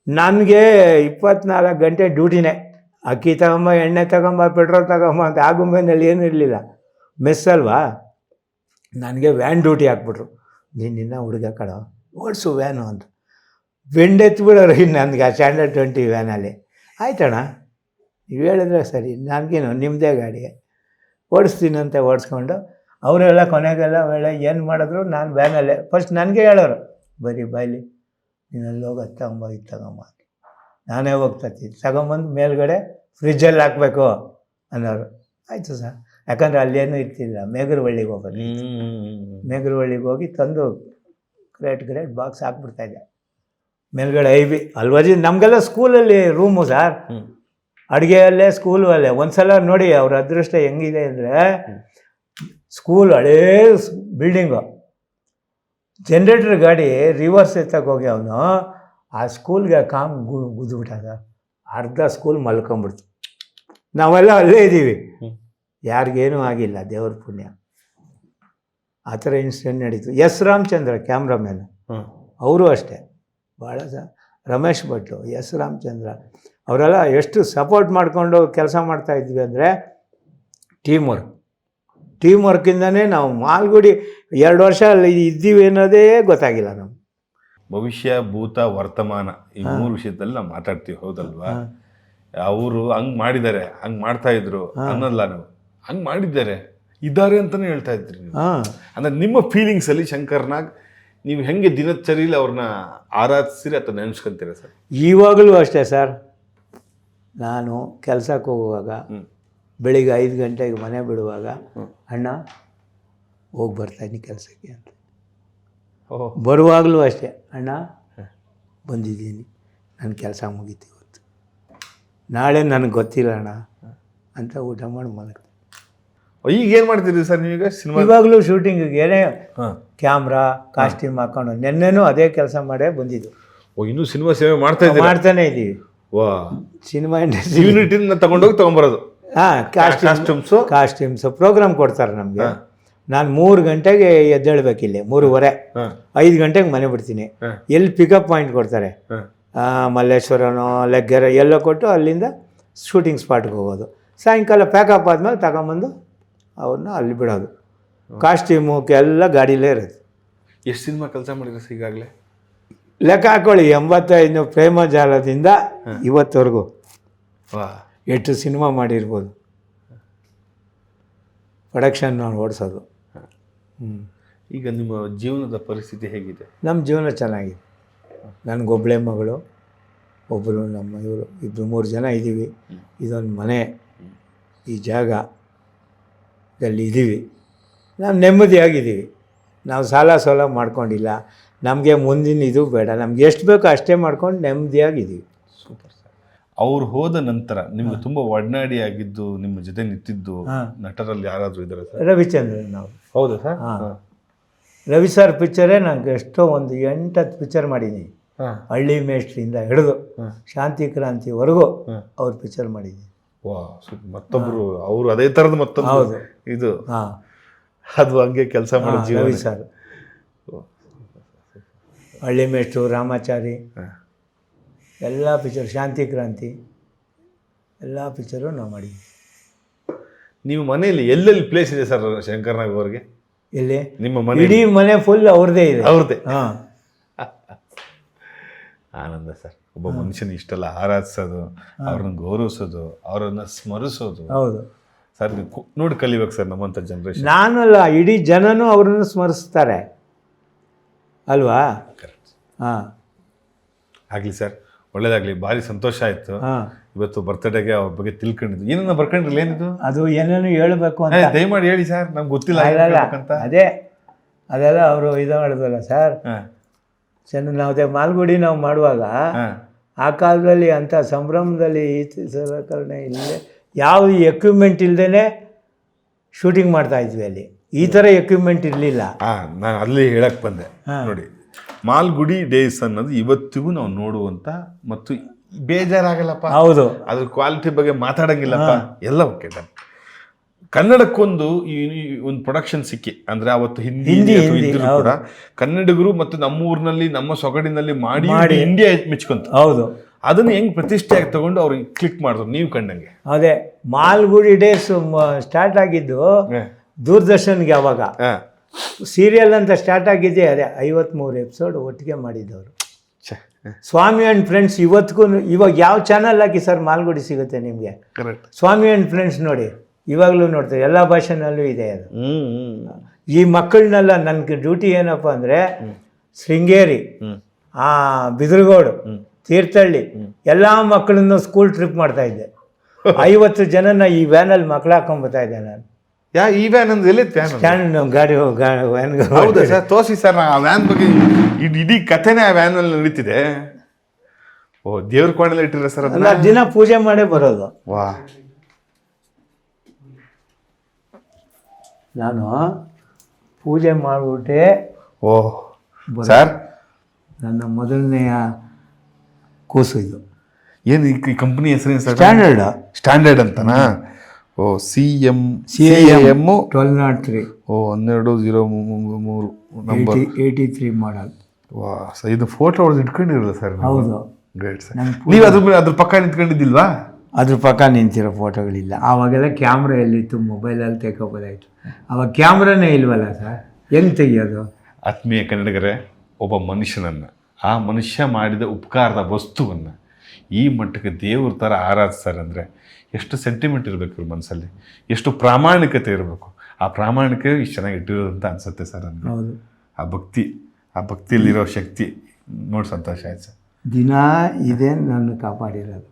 ನನಗೆ 24 ಗಂಟೆ ಡ್ಯೂಟಿನೇ. ಅಕ್ಕಿ ತಗೊಂಬ, ಎಣ್ಣೆ ತಗೊಂಬ, ಪೆಟ್ರೋಲ್ ತಗೊಂಬ ಅಂತ. ಆ ಗುಂಬೆನಲ್ಲಿ ಏನೂ ಇರಲಿಲ್ಲ, ಮೆಸ್ ಅಲ್ವಾ. ನನಗೆ ವ್ಯಾನ್ ಡ್ಯೂಟಿ ಹಾಕ್ಬಿಟ್ರು. ನಿನ್ನ ಹುಡುಗ ಕಡೋ ಓಡಿಸು ವ್ಯಾನು ಅಂತ ಬೆಂಡೆತ್ಬಿಡೋರು. ಇನ್ನು ನನಗೆ ಆ ಸ್ಟ್ಯಾಂಡರ್ಡ್ 20 ವ್ಯಾನಲ್ಲಿ. ಆಯ್ತಣ್ಣ ನೀವು ಹೇಳಿದ್ರೆ ಸರಿ, ನನಗೇನು ನಿಮ್ಮದೇ ಗಾಡಿ ಓಡಿಸ್ತೀನಿ ಅಂತ ಓಡಿಸ್ಕೊಂಡು ಅವರೆಲ್ಲ ಕೊನೆಗೆಲ್ಲ ವೇಳೆ ಏನು ಮಾಡಿದ್ರು, ನಾನು ವ್ಯಾನಲ್ಲೇ. ಫಸ್ಟ್ ನನಗೆ ಹೇಳೋರು, ಬರೀ ಬಾಯ್ಲಿ ನೀನಲ್ಲಿ ಹೋಗಿ ಅದು ತಗೊಂಬ, ಇದು ತಗೊಂಬ. ನಾನೇ ಹೋಗ್ತಾಯಿದ್ದೀನಿ, ತಗೊಂಬಂದು ಮೇಲ್ಗಡೆ ಫ್ರಿಜ್ಜಲ್ಲಿ ಹಾಕಬೇಕು ಅನ್ನೋರು. ಆಯಿತು ಸರ್, ಯಾಕಂದರೆ ಅಲ್ಲೇನೂ ಇರ್ತಿಲ್ಲ. ಮೇಗರವಳ್ಳಿಗೆ ಹೋಗೋದು. ಮೇಗರವಳ್ಳಿಗೆ ಹೋಗಿ ತಂದು ಗ್ರೇಟ್ ಬಾಕ್ಸ್ ಹಾಕ್ಬಿಡ್ತಾಯಿದ್ದೆ ಮೇಲ್ಗಡೆ. ಐಬಿ ಅಲ್ವಾಜಿ ನಮಗೆಲ್ಲ ಸ್ಕೂಲಲ್ಲಿ ರೂಮು ಸರ್, ಅಡುಗೆಯಲ್ಲೇ ಸ್ಕೂಲು ಅಲ್ಲೇ. ಒಂದು ಸಲ ನೋಡಿ ಅವ್ರ ಅದೃಷ್ಟ ಹೆಂಗಿದೆ ಅಂದರೆ, ಸ್ಕೂಲ್ ಹಳೇ ಬಿಲ್ಡಿಂಗು, ಜನ್ರೇಟ್ರ್ ಗಾಡಿ ರಿವರ್ಸ್ ಎತ್ತಕ್ಕೆ ಹೋಗಿ ಅವನು ಆ ಸ್ಕೂಲ್ಗೆ ಗುದ್ದುಬಿಟ್ಟ ಸರ್. ಅರ್ಧ ಸ್ಕೂಲ್ ಮಲ್ಕೊಂಬಿಡ್ತು. ನಾವೆಲ್ಲ ಅಲ್ಲೇ ಇದ್ದೀವಿ, ಯಾರಿಗೇನೂ ಆಗಿಲ್ಲ, ದೇವ್ರ ಪುಣ್ಯ. ಆ ಥರ ಇನ್ಸಿಡೆಂಟ್ ನಡೀತು. ಎಸ್ ರಾಮಚಂದ್ರ ಕ್ಯಾಮ್ರಾಮ್ಯಾನ್, ಅವರು ಅಷ್ಟೇ ಭಾಳ ರಮೇಶ್ ಭಟ್ಟು, ಎಸ್ ರಾಮಚಂದ್ರ, ಅವರೆಲ್ಲ ಎಷ್ಟು ಸಪೋರ್ಟ್ ಮಾಡಿಕೊಂಡು ಕೆಲಸ ಮಾಡ್ತಾಯಿದ್ವಿ ಅಂದರೆ ಟೀಮ್ ವರ್ಕಿಂದನೇ ನಾವು ಮಾಲ್ಗುಡಿ 2 ವರ್ಷ ಅಲ್ಲಿ ಇದ್ದೀವಿ ಅನ್ನೋದೇ ಗೊತ್ತಾಗಿಲ್ಲ ನಮ್ಗೆ. ಭವಿಷ್ಯ, ಭೂತ, ವರ್ತಮಾನ ಈ 3 ವಿಷಯದಲ್ಲಿ ನಾವು ಮಾತಾಡ್ತೀವಿ, ಹೌದಲ್ವಾ? ಅವರು ಹಂಗೆ ಮಾಡಿದ್ದಾರೆ, ಹಂಗೆ ಮಾಡ್ತಾ ಇದ್ರು ಅನ್ನೋಲ್ಲ, ನಾವು ಹಂಗೆ ಮಾಡಿದ್ದಾರೆ ಇದ್ದಾರೆ ಅಂತಲೇ ಹೇಳ್ತಾ ಇದ್ರಿ ನೀವು. ಅಂದರೆ ನಿಮ್ಮ ಫೀಲಿಂಗ್ಸಲ್ಲಿ ಶಂಕರ್ನಾಗ್ ನೀವು ಹೆಂಗೆ ದಿನಚರಿಯಲ್ಲಿ ಅವ್ರನ್ನ ಆರಾಧಿಸ್ತೀರಿ ಅಥವಾ ನೆನೆಸ್ಕೊಂತೀರ ಸರ್? ಇವಾಗಲೂ ಅಷ್ಟೇ ಸರ್. ನಾನು ಕೆಲಸಕ್ಕೆ ಹೋಗುವಾಗ ಬೆಳಿಗ್ಗೆ 5 ಗಂಟೆಗೆ ಮನೆ ಬಿಡುವಾಗ ಅಣ್ಣ ಹೋಗಿ ಬರ್ತಾಯಿದ್ದೀನಿ ಕೆಲಸಕ್ಕೆ ಅಂತ. ಬರುವಾಗಲೂ ಅಷ್ಟೇ, ಅಣ್ಣ ಬಂದಿದ್ದೀನಿ, ನನ್ನ ಕೆಲಸ ಮುಗೀತು ಇವತ್ತು, ನಾಳೆ ನನಗೆ ಗೊತ್ತಿಲ್ಲ ಅಣ್ಣ ಅಂತ ಊಟ ಮಾಡಿ ಮಲಗ್ತೀನಿ. ಈಗ ಏನು ಮಾಡ್ತೀರಿ ಸರ್ ನೀವೀಗ? ಸಿನಿಮಾ ಇವಾಗಲೂ ಶೂಟಿಂಗಿಗೆ ಏನೇ ಕ್ಯಾಮ್ರಾ ಕಾಸ್ಟ್ಯೂಮ್ ಹಾಕೊಂಡು ನೆನ್ನೆನೂ ಅದೇ ಕೆಲಸ ಮಾಡೇ ಬಂದಿದ್ದು. ಇನ್ನೂ ಸಿನಿಮಾ ಸೇವೆ ಮಾಡ್ತಾನೆ ಇದ್ದೀವಿ. ವಾ, ಸಿನಿಮಾ ಇಂಡಸ್ಟ್ರಿ ಯೂನಿಟಿನ ತಗೊಂಡೋಗಿ ತೊಗೊಂಬರೋದು. ಕಾಸ್ಟ್ಯೂಮ್ಸು ಪ್ರೋಗ್ರಾಮ್ ಕೊಡ್ತಾರೆ ನಮಗೆ. ನಾನು 3 ಗಂಟೆಗೆ ಎದ್ದೇಳಬೇಕಿಲ್ಲಿ, 3:15, 5 ಗಂಟೆಗೆ ಮನೆ ಬಿಡ್ತೀನಿ. ಎಲ್ಲಿ ಪಿಕಪ್ ಪಾಯಿಂಟ್ ಕೊಡ್ತಾರೆ, ಮಲ್ಲೇಶ್ವರನೋ ಲೆಗ್ಗೆರೆ ಎಲ್ಲೋ ಕೊಟ್ಟು ಅಲ್ಲಿಂದ ಶೂಟಿಂಗ್ ಸ್ಪಾಟ್ಗೆ ಹೋಗೋದು. ಸಾಯಂಕಾಲ ಪ್ಯಾಕಪ್ ಆದಮೇಲೆ ತಗೊಂಬಂದು ಅವ್ರನ್ನ ಅಲ್ಲಿ ಬಿಡೋದು. ಕಾಸ್ಟ್ಯೂಮು ಎಲ್ಲ ಗಾಡೀಲೇ ಇರೋದು. ಎಷ್ಟು ಸಿನಿಮಾ ಕೆಲಸ ಮಾಡಿದ್ರೆ ಈಗಾಗಲೇ ಲೆಕ್ಕ ಹಾಕೊಳ್ಳಿ, 85 ಪ್ರೇಮ ಜಾಲದಿಂದ ಇವತ್ತವರೆಗೂ ಎಷ್ಟು ಸಿನಿಮಾ ಮಾಡಿರ್ಬೋದು. ಪ್ರೊಡಕ್ಷನ್ ನಾವು ಓಡಿಸೋದು. ಈಗ ನಿಮ್ಮ ಜೀವನದ ಪರಿಸ್ಥಿತಿ ಹೇಗಿದೆ? ನಮ್ಮ ಜೀವನ ಚೆನ್ನಾಗಿದೆ. ನನಗೊಬ್ಬಳೇ ಮಗಳು, ಒಬ್ಬರು ನಮ್ಮ ಇವರು, 2-3 ಜನ ಇದ್ದೀವಿ. ಇದೊಂದು ಮನೆ, ಈ ಜಾಗ ಇಲ್ಲಿ ಇದ್ದೀವಿ. ನಾವು ನೆಮ್ಮದಿಯಾಗಿದ್ದೀವಿ. ನಾವು ಸಾಲ ಮಾಡ್ಕೊಂಡಿಲ್ಲ. ನಮಗೆ ಮುಂದಿನ ಇದು ಬೇಡ, ನಮ್ಗೆ ಎಷ್ಟು ಬೇಕೋ ಅಷ್ಟೇ ಮಾಡ್ಕೊಂಡು ನೆಮ್ಮದಿಯಾಗಿದ್ದೀವಿ. Super sir. ಅವ್ರು ಹೋದ ನಂತರ ನಿಮ್ಗೆ ತುಂಬ ಒಡನಾಡಿ ಆಗಿದ್ದು, ನಿಮ್ಮ ಜೊತೆ ನಿಂತಿದ್ದು ನಟರಲ್ಲಿ ಯಾರಾದರೂ ಇದ್ದಾರೆ ಸರ್? ರವಿಚಂದ್ರನ್. ನಾವು. ಹೌದಾ ಸರ್? ರವಿ ಸರ್ ಪಿಕ್ಚರೇ ನನಗೆ ಎಷ್ಟೋ ಒಂದು 8-10 ಪಿಕ್ಚರ್ ಮಾಡಿದ್ದೀನಿ. ಹಳ್ಳಿ ಮೇಷ್ಟ್ರಿಂದ ಹಿಡಿದು ಶಾಂತಿ ಕ್ರಾಂತಿವರೆಗೂ ಅವ್ರ ಪಿಕ್ಚರ್ ಮಾಡಿದ್ದೀನಿ. ವಾ, ಮತ್ತೊಬ್ಬರು ಅವರು ಅದೇ ಥರದ ಮತ್ತೊಂದು. ಹೌದು, ಇದು ಅದು ಹಂಗೆ ಕೆಲಸ ಮಾಡೋ ರವಿ ಸರ್. ಹಳ್ಳಿ ಮೇಷ್ಟ್ರು, ರಾಮಾಚಾರಿ, ಎಲ್ಲ ಪಿಕ್ಚರ್, ಶಾಂತಿ ಕ್ರಾಂತಿ ಎಲ್ಲ ಪಿಕ್ಚರು ನಾವು ಮಾಡಿದ್ವಿ. ನೀವು ಮನೆಯಲ್ಲಿ ಎಲ್ಲೆಲ್ಲಿ ಪ್ಲೇಸ್ ಇದೆ ಸರ್ ಶಂಕರ್ನಾಗ್ ಅವ್ರಿಗೆ? ಎಲ್ಲಿ? ನಿಮ್ಮ ಮನೆ? ಇಡೀ ಮನೆ ಫುಲ್ ಅವ್ರದ್ದೇ ಇದೆ. ಅವ್ರದ್ದೇ. ಆನಂದ ಸರ್. ಒಬ್ಬ ಮನುಷ್ಯನ ಇಷ್ಟೆಲ್ಲ ಆರಾಧಿಸೋದು, ಅವ್ರನ್ನ ಗೌರವಿಸೋದು, ಅವರನ್ನ ಸ್ಮರಿಸೋದು. ಹೌದು ಸರ್, ನೋಡಿ ಕಲಿಬೇಕು ಸರ್ ನಮ್ಮಂಥ ಜನ್ರೇಷನ್. ನಾನಲ್ಲ, ಇಡೀ ಜನನೂ ಅವ್ರನ್ನ ಸ್ಮರಿಸ್ತಾರೆ ಅಲ್ವಾ? ಆಗಲಿ ಸರ್, ಒಳ್ಳೇದಾಗಲಿ. ಭಾರಿ ಸಂತೋಷ ಆಯಿತು ಇವತ್ತು ಬರ್ತಡೇಗೆ ಅವ್ರ ಬಗ್ಗೆ ತಿಳ್ಕೊಂಡಿದ್ದು. ಏನನ್ನ ಬರ್ಕೊಂಡಿರಲಿ, ಏನಿದು? ಅದು ಏನೇನು ಹೇಳಬೇಕು ಅಂತ ದಯಮಾಡಿ ಹೇಳಿ ಸರ್, ನಮ್ಗೆ ಗೊತ್ತಿಲ್ಲ ಅಂತ. ಅದೆಲ್ಲ ಅವರು ಇದು ಮಾಡಿದ್ವಲ್ಲ ಸರ್, ನಾವು ಮಾಲ್ಗುಡಿ ನಾವು ಮಾಡುವಾಗ ಆ ಕಾಲದಲ್ಲಿ ಅಂಥ ಸಂಭ್ರಮದಲ್ಲಿ ಈ ಸಲಕರಣೆ ಇಲ್ಲದೆ, ಯಾವ ಎಕ್ವಿಪ್ಮೆಂಟ್ ಇಲ್ಲದೇ ಶೂಟಿಂಗ್ ಮಾಡ್ತಾ ಇದ್ವಿ. ಅಲ್ಲಿ ಈ ಥರ ಎಕ್ವಿಪ್ಮೆಂಟ್ ಇರಲಿಲ್ಲ. ನಾನು ಅಲ್ಲಿ ಹೇಳಕ್ಕೆ ಬಂದೆ ನೋಡಿ. ಮಾಲ್ಗುಡಿ ಡೇಸ್ ಅನ್ನೋದು ಇವತ್ತಿಗೂ ನಾವು ನೋಡುವಂಥ ಮತ್ತು ಬೇಜಾರಾಗಲ್ಲಪ್ಪ. ಹೌದು, ಅದ್ರ ಕ್ವಾಲಿಟಿ ಬಗ್ಗೆ ಮಾತಾಡೋಂಗಿಲ್ಲಪ್ಪ, ಎಲ್ಲ ಓಕೆ. ಕನ್ನಡಕ್ಕೊಂದು ಒಂದು ಪ್ರೊಡಕ್ಷನ್ ಸಿಕ್ಕಿ ಅಂದರೆ ಅವತ್ತು ಹಿಂದಿ ಇದ್ರೂ ಕೂಡ ಕನ್ನಡಿಗರು ಮತ್ತು ನಮ್ಮ ಊರಿನಲ್ಲಿ ನಮ್ಮ ಸೊಗಡಿನಲ್ಲಿ ಮಾಡಿ ಇಂಡಿಯಾ ಮೆಚ್ಕೊಂತ. ಹೌದು, ಅದನ್ನು ಹೆಂಗೆ ಪ್ರತಿಷ್ಠೆಯಾಗಿ ತಗೊಂಡು ಅವ್ರಿಗೆ ಕ್ಲಿಕ್ ಮಾಡಿದ್ರು ನೀವು ಕಂಡಂಗೆ. ಅದೇ ಮಾಲ್ಗುಡಿ ಡೇಸ್ ಸ್ಟಾರ್ಟ್ ಆಗಿದ್ದು ದೂರದರ್ಶನ್ಗೆ. ಅವಾಗ ಸೀರಿಯಲ್ ಅಂತ ಸ್ಟಾರ್ಟ್ ಆಗಿದ್ದೆ ಅದೇ 53 ಎಪಿಸೋಡ್ ಒಟ್ಟಿಗೆ ಮಾಡಿದ್ದವರು. ಸ್ವಾಮಿ ಆ್ಯಂಡ್ ಫ್ರೆಂಡ್ಸ್ ಇವತ್ತಿಗೂ. ಇವಾಗ ಯಾವ ಚಾನಲ್ ಹಾಕಿ ಸರ್ ಮಾಲ್ಗುಡಿ ಸಿಗುತ್ತೆ ನಿಮಗೆ? ಸ್ವಾಮಿ ಆ್ಯಂಡ್ ಫ್ರೆಂಡ್ಸ್ ನೋಡಿ, ಇವಾಗಲೂ ನೋಡ್ತಾರೆ, ಎಲ್ಲ ಭಾಷೆನಲ್ಲೂ ಇದೆ ಅದು. ಈ ಮಕ್ಕಳನ್ನೆಲ್ಲ ನನ್ನ ಡ್ಯೂಟಿ ಏನಪ್ಪ ಅಂದರೆ ಶೃಂಗೇರಿ, ಬಿದರಗೋಡು, ತೀರ್ಥಹಳ್ಳಿ ಎಲ್ಲ ಮಕ್ಕಳನ್ನು ಸ್ಕೂಲ್ ಟ್ರಿಪ್ ಮಾಡ್ತಾ ಇದ್ದೆ. 50 ಜನನ ಈ ವ್ಯಾನಲ್ಲಿ ಮಕ್ಕಳು ಹಾಕೊಂಡ್ಬರ್ತಾ ಇದ್ದೆ ನಾನು. ಈ ವ್ಯಾನ್ ಅಂದ್ರೆ ಎಲ್ಲಿ? ಗಾಡಿ ವ್ಯಾನ್. ಹೌದಾ ಸರ್? ತೋರಿಸಿ ಸರ್, ಆ ವ್ಯಾನ್ ಬಗ್ಗೆ ಇಡೀ ಕಥೆನೇ ಆ ವ್ಯಾನಲ್ಲಿ ನಡೀತಿದೆ. ಓ, ದೇವ್ರ ಕೋಣೆಲ್ಲ ಇಟ್ಟಿರ ಸರ್? ಅದನ್ನ ದಿನ ಪೂಜೆ ಮಾಡೇ ಬರೋದು. ವಾ, ನಾನು ಪೂಜೆ ಮಾಡಿಬಿಟ್ಟೆ. ಓ ಸರ್, ನನ್ನ ಮೊದಲನೆಯ ಕೂಸು ಇದು. ಏನು ಈ ಕಂಪ್ನಿ ಹೆಸರೇನು ಸರ್? ಸ್ಟ್ಯಾಂಡರ್ಡ್ ಅಂತನಾ? ಓ, CM 1203. ಓ, 1203 ನಂಬರ್, 83 ಮಾಡಲ್. ವಾ, ಇದು ಫೋಟೋ ಹೊಡೆದು ಇಟ್ಕೊಂಡಿರಲ್ಲ ಸರ್? ಹೌದು, ಗ್ರೇಟ್ ಸರ್. ನೀವು ಅದ್ರ ಪಕ್ಕ ನಿಂತ್ಕೊಂಡಿದ್ದಿಲ್ವಾ? ಅದ್ರ ಪಕ್ಕ ನಿಂತಿರೋ ಫೋಟೋಗಳಿಲ್ಲ. ಆವಾಗೆಲ್ಲ ಕ್ಯಾಮ್ರಾ ಎಲ್ಲಿತ್ತು, ಮೊಬೈಲಲ್ಲಿ ತೆಗೋಬೋದಾಯಿತು. ಅವಾಗ ಕ್ಯಾಮ್ರಾನೇ ಇಲ್ವಲ್ಲ ಸರ್, ಹೆಂಗೆ ತೆಗಿಯೋದು? ಆತ್ಮೀಯ ಕನ್ನಡಿಗರೇ, ಒಬ್ಬ ಮನುಷ್ಯನನ್ನು, ಆ ಮನುಷ್ಯ ಮಾಡಿದ ಉಪಕಾರದ ವಸ್ತುವನ್ನು ಈ ಮಟ್ಟಕ್ಕೆ ದೇವ್ರ ಥರ ಆರಾಧಿಸ್ತಾರೆ ಅಂದರೆ ಎಷ್ಟು ಸೆಂಟಿಮೆಂಟ್ ಇರಬೇಕು ಇವ್ರ ಮನಸ್ಸಲ್ಲಿ, ಎಷ್ಟು ಪ್ರಾಮಾಣಿಕತೆ ಇರಬೇಕು. ಆ ಪ್ರಾಮಾಣಿಕತೆ ಇಷ್ಟು ಚೆನ್ನಾಗಿ ಇಟ್ಟಿರೋದು ಅಂತ ಅನಿಸುತ್ತೆ ಸರ್ ನನಗೆ. ಹೌದು, ಆ ಭಕ್ತಿಯಲ್ಲಿರೋ ಶಕ್ತಿ ನೋಡಿ ಸಂತೋಷ ಆಯ್ತು ಸರ್. ದಿನ ಇದೇ ನನ್ನ ಕಾಪಾಡಿರೋದು.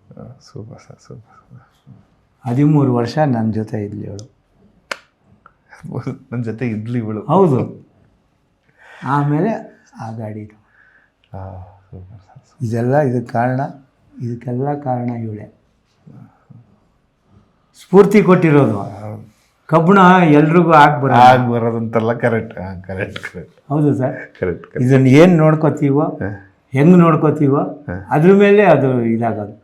Super sir, super. 13 ವರ್ಷ ನನ್ನ ಜೊತೆ ಇದ್ಲಿ ಇವಳು. ನನ್ನ ಜೊತೆ ಇದ್ಲಿ ಇವಳು? ಹೌದು. ಆಮೇಲೆ ಆ ಗಾಡಿ. Super sir. ಇದಕ್ಕೆಲ್ಲ ಕಾರಣ ಇವಳೆ. ಸ್ಫೂರ್ತಿ ಕೊಟ್ಟಿರೋದು. ಕಬ್ಬಣ ಎಲ್ರಿಗೂ ಬರೋದಂತಲ್ಲ. ಕರೆಕ್ಟ್. ಹೌದು ಸರ್. ಕರೆಕ್ಟ್. ಇದನ್ನು ಏನು ನೋಡ್ಕೋತೀವೋ, ಹೆಂಗೆ ನೋಡ್ಕೋತೀವೋ ಅದ್ರ ಮೇಲೆ ಅದು ಇದಾಗೋದು.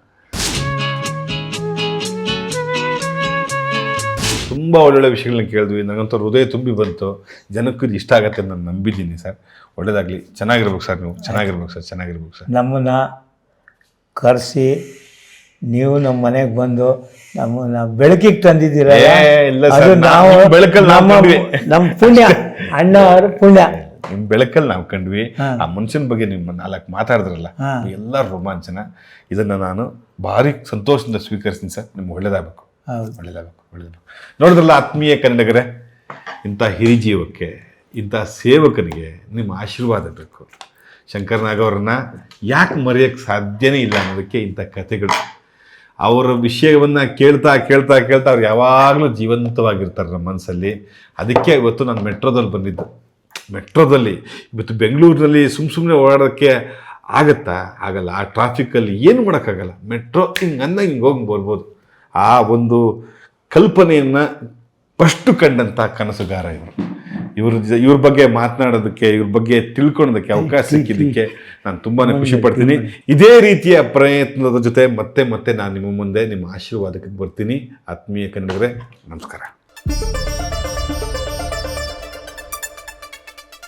ತುಂಬ ಒಳ್ಳೊಳ್ಳೆ ವಿಷಯಗಳನ್ನ ಕೇಳಿದ್ವಿ. ನನಗಂತೂ ಹೃದಯ ತುಂಬಿ ಬಂತು. ಜನಕ್ಕೂ ಇದು ಇಷ್ಟ ಆಗತ್ತೆ ನಾನು ನಂಬಿದ್ದೀನಿ ಸರ್. ಒಳ್ಳೇದಾಗಲಿ. ಚೆನ್ನಾಗಿರ್ಬೇಕು ಸರ್, ನೀವು ಚೆನ್ನಾಗಿರ್ಬೇಕು ಸರ್. ನಮ್ಮನ್ನು ಕರೆಸಿ ನೀವು ನಮ್ಮ ಮನೆಗೆ ಬಂದು ನಮ್ಮನ್ನು ಬೆಳಕಿಗೆ ತಂದಿದ್ದೀರ. ಅದು ನಾವು ನಮ್ಮ ಪುಣ್ಯ, ಅಣ್ಣ ಅವ್ರ ಪುಣ್ಯ. ನಿಮ್ಮ ಬೆಳಕಲ್ಲಿ ನಾವು ಕಂಡ್ವಿ. ಆ ಮನುಷ್ಯನ ಬಗ್ಗೆ ನಿಮ್ಮ 4 ಮಾತಾಡಿದ್ರಲ್ಲ, ಎಲ್ಲ ರೋಮಾಂಚನ. ಇದನ್ನು ನಾನು ಭಾರಿ ಸಂತೋಷದಿಂದ ಸ್ವೀಕರಿಸ್ತೀನಿ ಸರ್. ನಿಮ್ಗೆ ಒಳ್ಳೇದಾಗಬೇಕು. ನೋಡಿದ್ರಲ್ಲ ಆತ್ಮೀಯ ಕನ್ನಡಿಗರೇ, ಇಂಥ ಹಿರಿಜೀವಕ್ಕೆ, ಇಂಥ ಸೇವಕನಿಗೆ ನಿಮ್ಮ ಆಶೀರ್ವಾದ ಬೇಕು. ಶಂಕರ್ ನಾಗ್ ಅವರನ್ನ ಯಾಕೆ ಮರೆಯೋಕ್ಕೆ ಸಾಧ್ಯನೇ ಇಲ್ಲ ಅನ್ನೋದಕ್ಕೆ ಇಂಥ ಕಥೆಗಳು. ಅವರ ವಿಷಯವನ್ನು ಕೇಳ್ತಾ ಅವ್ರು ಯಾವಾಗಲೂ ಜೀವಂತವಾಗಿರ್ತಾರೆ ನಮ್ಮ ಮನಸ್ಸಲ್ಲಿ. ಅದಕ್ಕೆ ಇವತ್ತು ನಾನು ಮೆಟ್ರೋದಲ್ಲಿ ಬಂದಿದ್ದು. ಮೆಟ್ರೋದಲ್ಲಿ ಇವತ್ತು ಬೆಂಗಳೂರಿನಲ್ಲಿ ಸುಮ್ಮನೆ ಓಡಾಡೋಕ್ಕೆ ಆಗಲ್ಲ. ಆ ಟ್ರಾಫಿಕ್ಕಲ್ಲಿ ಏನು ಮಾಡೋಕ್ಕಾಗಲ್ಲ. ಮೆಟ್ರೋ ಹಿಂಗೆ ಹೋಗಿ ಬರ್ಬೋದು. ಆ ಒಂದು ಕಲ್ಪನೆಯನ್ನು ಫಸ್ಟು ಕಂಡಂಥ ಕನಸುಗಾರ ಇವ್ರ ಬಗ್ಗೆ ಮಾತನಾಡೋದಕ್ಕೆ, ಇವ್ರ ಬಗ್ಗೆ ತಿಳ್ಕೊಳ್ಳೋದಕ್ಕೆ ಅವಕಾಶ ಸಿಕ್ಕಿದ್ದಕ್ಕೆ ನಾನು ತುಂಬಾ ಖುಷಿ ಪಡ್ತೀನಿ. ಇದೇ ರೀತಿಯ ಪ್ರಯತ್ನದ ಜೊತೆ ಮತ್ತೆ ನಾನು ನಿಮ್ಮ ಮುಂದೆ ನಿಮ್ಮ ಆಶೀರ್ವಾದಕ್ಕೆ ಬರ್ತೀನಿ. ಆತ್ಮೀಯ ಕನ್ನಡಿಗರೇ, ನಮಸ್ಕಾರ.